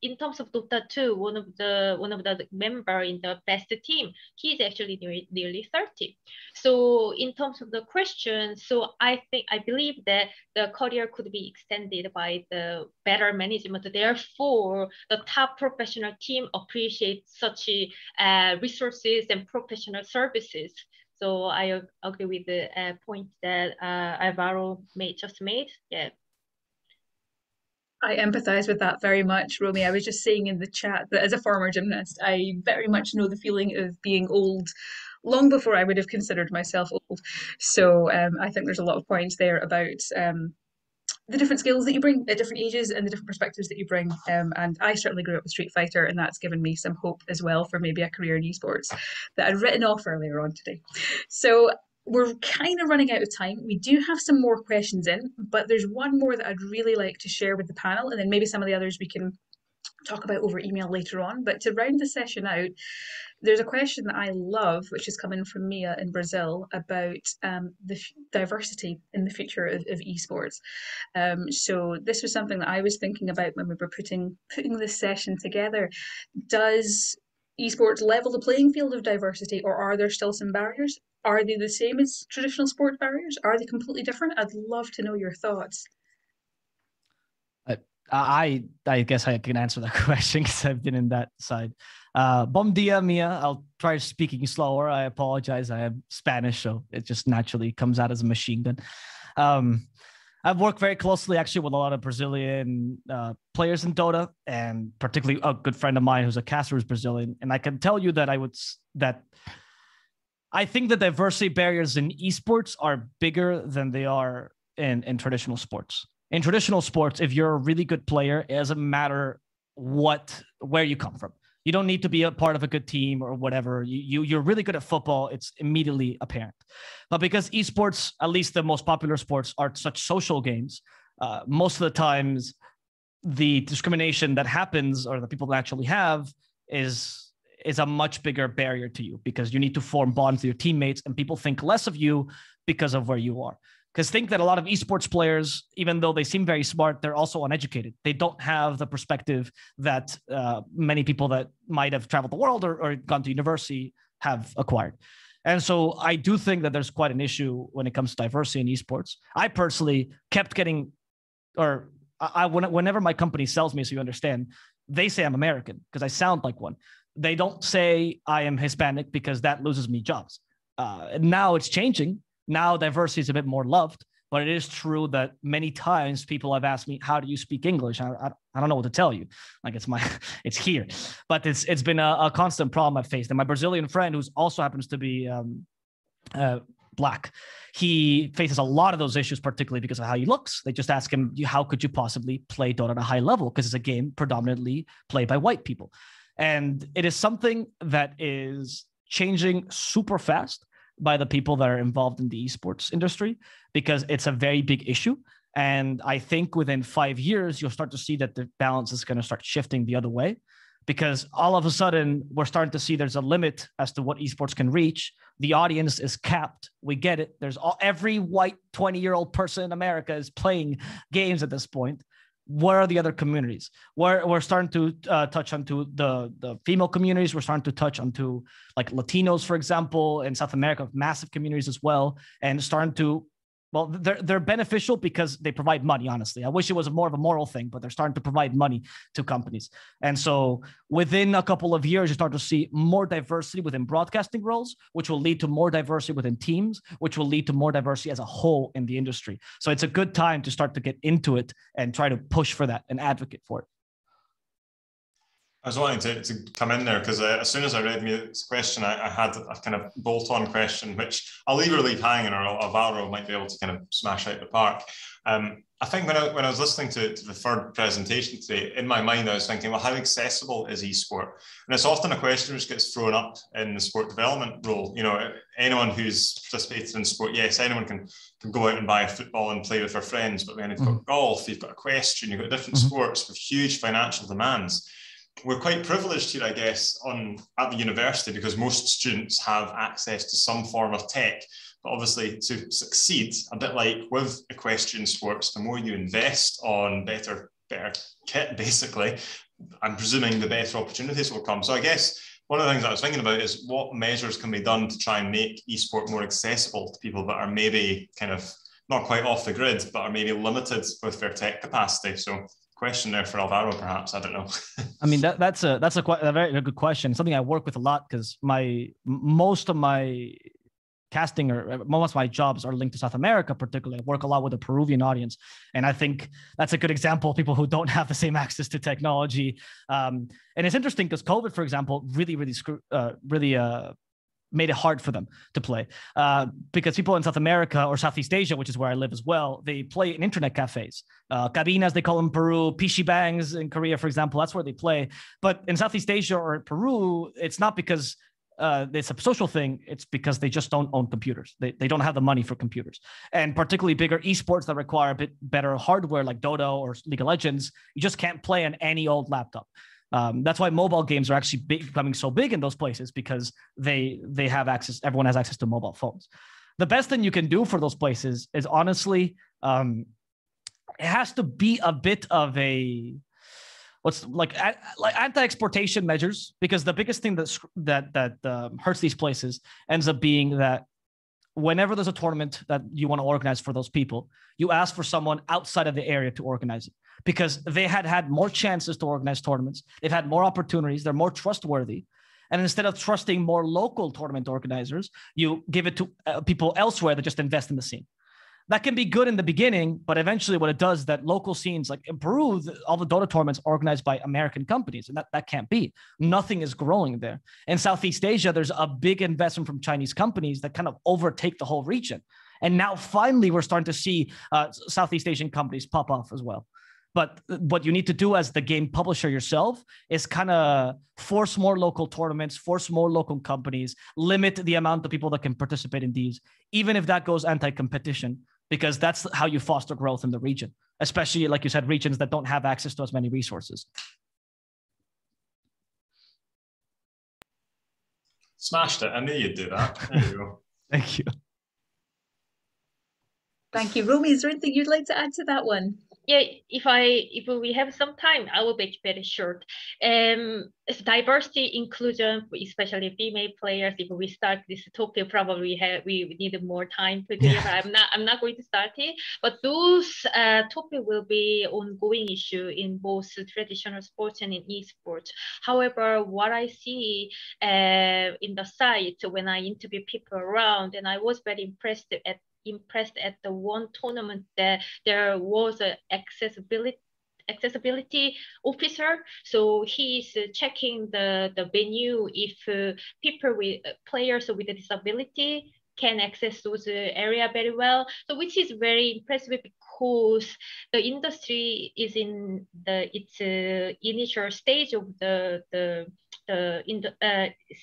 in terms of Dota 2, one of the member in the best team, he's actually nearly 30. So in terms of the question, so I believe that the career could be extended by the better management. Therefore, the top professional team appreciates such resources and professional services. So I agree with the point that Alvaro just made. Yeah. I empathize with that very much, Romy. I was just saying in the chat that as a former gymnast, I very much know the feeling of being old long before I would have considered myself old. So I think there's a lot of points there about the different skills that you bring at different ages and the different perspectives that you bring. And I certainly grew up with Street Fighter, and that's given me some hope as well for maybe a career in esports that I'd written off earlier on today. So we're kind of running out of time. We do have some more questions in, but there's one more that I'd really like to share with the panel, and then maybe some of the others we can talk about over email later on. But to round the session out, there's a question that I love, which is coming from Mia in Brazil about the diversity in the future of esports. So this was something that I was thinking about when we were putting this session together. Does esports level the playing field of diversity, or are there still some barriers? Are they the same as traditional sport barriers? Are they completely different? I'd love to know your thoughts. I guess I can answer that question because I've been in that side. Bom dia, Mia. I'll try speaking slower. I apologize. I am Spanish, so it just naturally comes out as a machine gun. I've worked very closely actually with a lot of Brazilian players in Dota, and particularly a good friend of mine who's a caster who's Brazilian. And I can tell you that I think the diversity barriers in esports are bigger than they are in traditional sports. In traditional sports, if you're a really good player, it doesn't matter where you come from. You don't need to be a part of a good team or whatever. You're really good at football, it's immediately apparent. But because esports, at least the most popular sports, are such social games, most of the times the discrimination that happens or the people that actually have is a much bigger barrier to you, because you need to form bonds with your teammates and people think less of you because of where you are. Because think that a lot of esports players, even though they seem very smart, they're also uneducated. They don't have the perspective that many people that might have traveled the world or gone to university have acquired. And so I do think that there's quite an issue when it comes to diversity in esports. I personally kept getting, whenever my company sells me, so you understand, they say I'm American because I sound like one. They don't say I am Hispanic because that loses me jobs. Now it's changing. Now diversity is a bit more loved, but it is true that many times people have asked me, how do you speak English? I don't know what to tell you. Like it's here, but it's been a constant problem I've faced. And my Brazilian friend, who also happens to be Black, he faces a lot of those issues, particularly because of how he looks. They just ask him, how could you possibly play Dota at a high level? Because it's a game predominantly played by white people. And it is something that is changing super fast by the people that are involved in the esports industry, because it's a very big issue. And I think within 5 years, you'll start to see that the balance is going to start shifting the other way, because all of a sudden we're starting to see there's a limit as to what esports can reach. The audience is capped. We get it. Every white 20-year-old person in America is playing games at this point. Where are the other communities? We're starting to touch onto the female communities. We're starting to touch onto like Latinos, for example, in South America, massive communities as well, and starting to, well, they're beneficial because they provide money, honestly. I wish it was more of a moral thing, but they're starting to provide money to companies. And so within a couple of years, you start to see more diversity within broadcasting roles, which will lead to more diversity within teams, which will lead to more diversity as a whole in the industry. So it's a good time to start to get into it and try to push for that and advocate for it. I was wanting to come in there because as soon as I read this question, I had a kind of bolt-on question, which I'll either leave hanging or Alvaro might be able to kind of smash out the park. I think when I was listening to the third presentation today, in my mind, I was thinking, well, how accessible is esport? And it's often a question which gets thrown up in the sport development role. You know, anyone who's participated in sport, yes, anyone can go out and buy a football and play with their friends, but then you've got golf, you've got equestrian, you've got different sports with huge financial demands. We're quite privileged here, I guess, at the university, because most students have access to some form of tech. But obviously, to succeed, a bit like with equestrian sports, the more you invest on better kit, basically, I'm presuming the better opportunities will come. So I guess one of the things I was thinking about is what measures can be done to try and make esport more accessible to people that are maybe kind of not quite off the grid, but are maybe limited with their tech capacity. So question there for Alvaro, perhaps. I don't know. I mean, that's a very good question. Something I work with a lot, because most of my casting or most of my jobs are linked to South America. Particularly, I work a lot with a Peruvian audience, and I think that's a good example of people who don't have the same access to technology. And it's interesting because COVID, for example, really made it hard for them to play, because people in South America or Southeast Asia, which is where I live as well, they play in internet cafes, cabinas, they call them in Peru, pishi bangs in Korea, for example. That's where they play. But in Southeast Asia or Peru, it's not because it's a social thing. It's because they just don't own computers. They don't have the money for computers. And particularly bigger esports that require a bit better hardware like Dota or League of Legends, you just can't play on any old laptop. That's why mobile games are actually becoming so big in those places, because they have access. Everyone has access to mobile phones. The best thing you can do for those places is honestly, it has to be a bit of a like anti-exportation measures, because the biggest thing that hurts these places ends up being that whenever there's a tournament that you want to organize for those people, you ask for someone outside of the area to organize it, because they had more chances to organize tournaments. They've had more opportunities. They're more trustworthy. And instead of trusting more local tournament organizers, you give it to people elsewhere that just invest in the scene. That can be good in the beginning, but eventually what it does is that local scenes, like in Peru, all the Dota tournaments are organized by American companies, and that can't be. Nothing is growing there. In Southeast Asia, there's a big investment from Chinese companies that kind of overtake the whole region. And now finally, we're starting to see Southeast Asian companies pop off as well. But what you need to do as the game publisher yourself is kind of force more local tournaments, force more local companies, limit the amount of people that can participate in these, even if that goes anti-competition, because that's how you foster growth in the region, especially, like you said, regions that don't have access to as many resources. Smashed it. I knew you'd do that. There you go. Thank you. Thank you. Romy, is there anything you'd like to add to that one? Yeah, if we have some time, I will be very short. It's diversity, inclusion, especially female players. If we start this topic, probably we need more time to do it. I'm not going to start it, but those topic will be ongoing issue in both traditional sports and in esports. However, what I see in the site when I interview people around, and I was very impressed at the one tournament that there was an accessibility officer. So he's checking the venue if people with players with a disability can access those area very well. So which is very impressive, because the industry is in its initial stage of the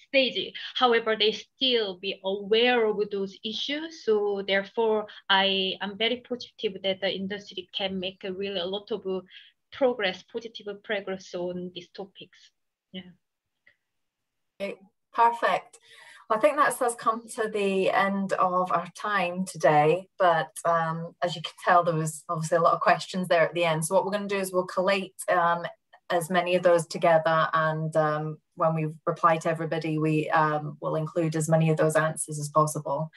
stage. However, they still be aware of those issues. So therefore, I am very positive that the industry can make a lot of positive progress on these topics. Yeah. Okay, perfect. I think that's us come to the end of our time today, but as you can tell, there was obviously a lot of questions there at the end. So what we're going to do is we'll collate as many of those together, and when we reply to everybody, we will include as many of those answers as possible.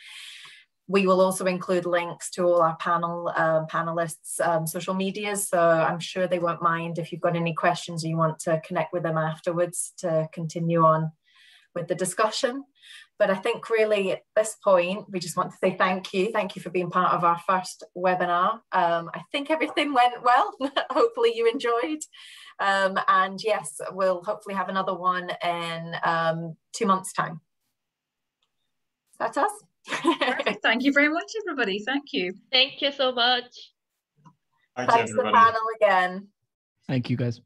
We will also include links to all our panelists' social medias, so I'm sure they won't mind if you've got any questions or you want to connect with them afterwards to continue on with the discussion. But I think really at this point, we just want to say thank you. Thank you for being part of our first webinar. I think everything went well. Hopefully you enjoyed. And yes, we'll hopefully have another one in 2 months' time. Is that us? Perfect. Thank you very much, everybody. Thank you. Thank you so much. Thanks to the panel again. Thank you, guys.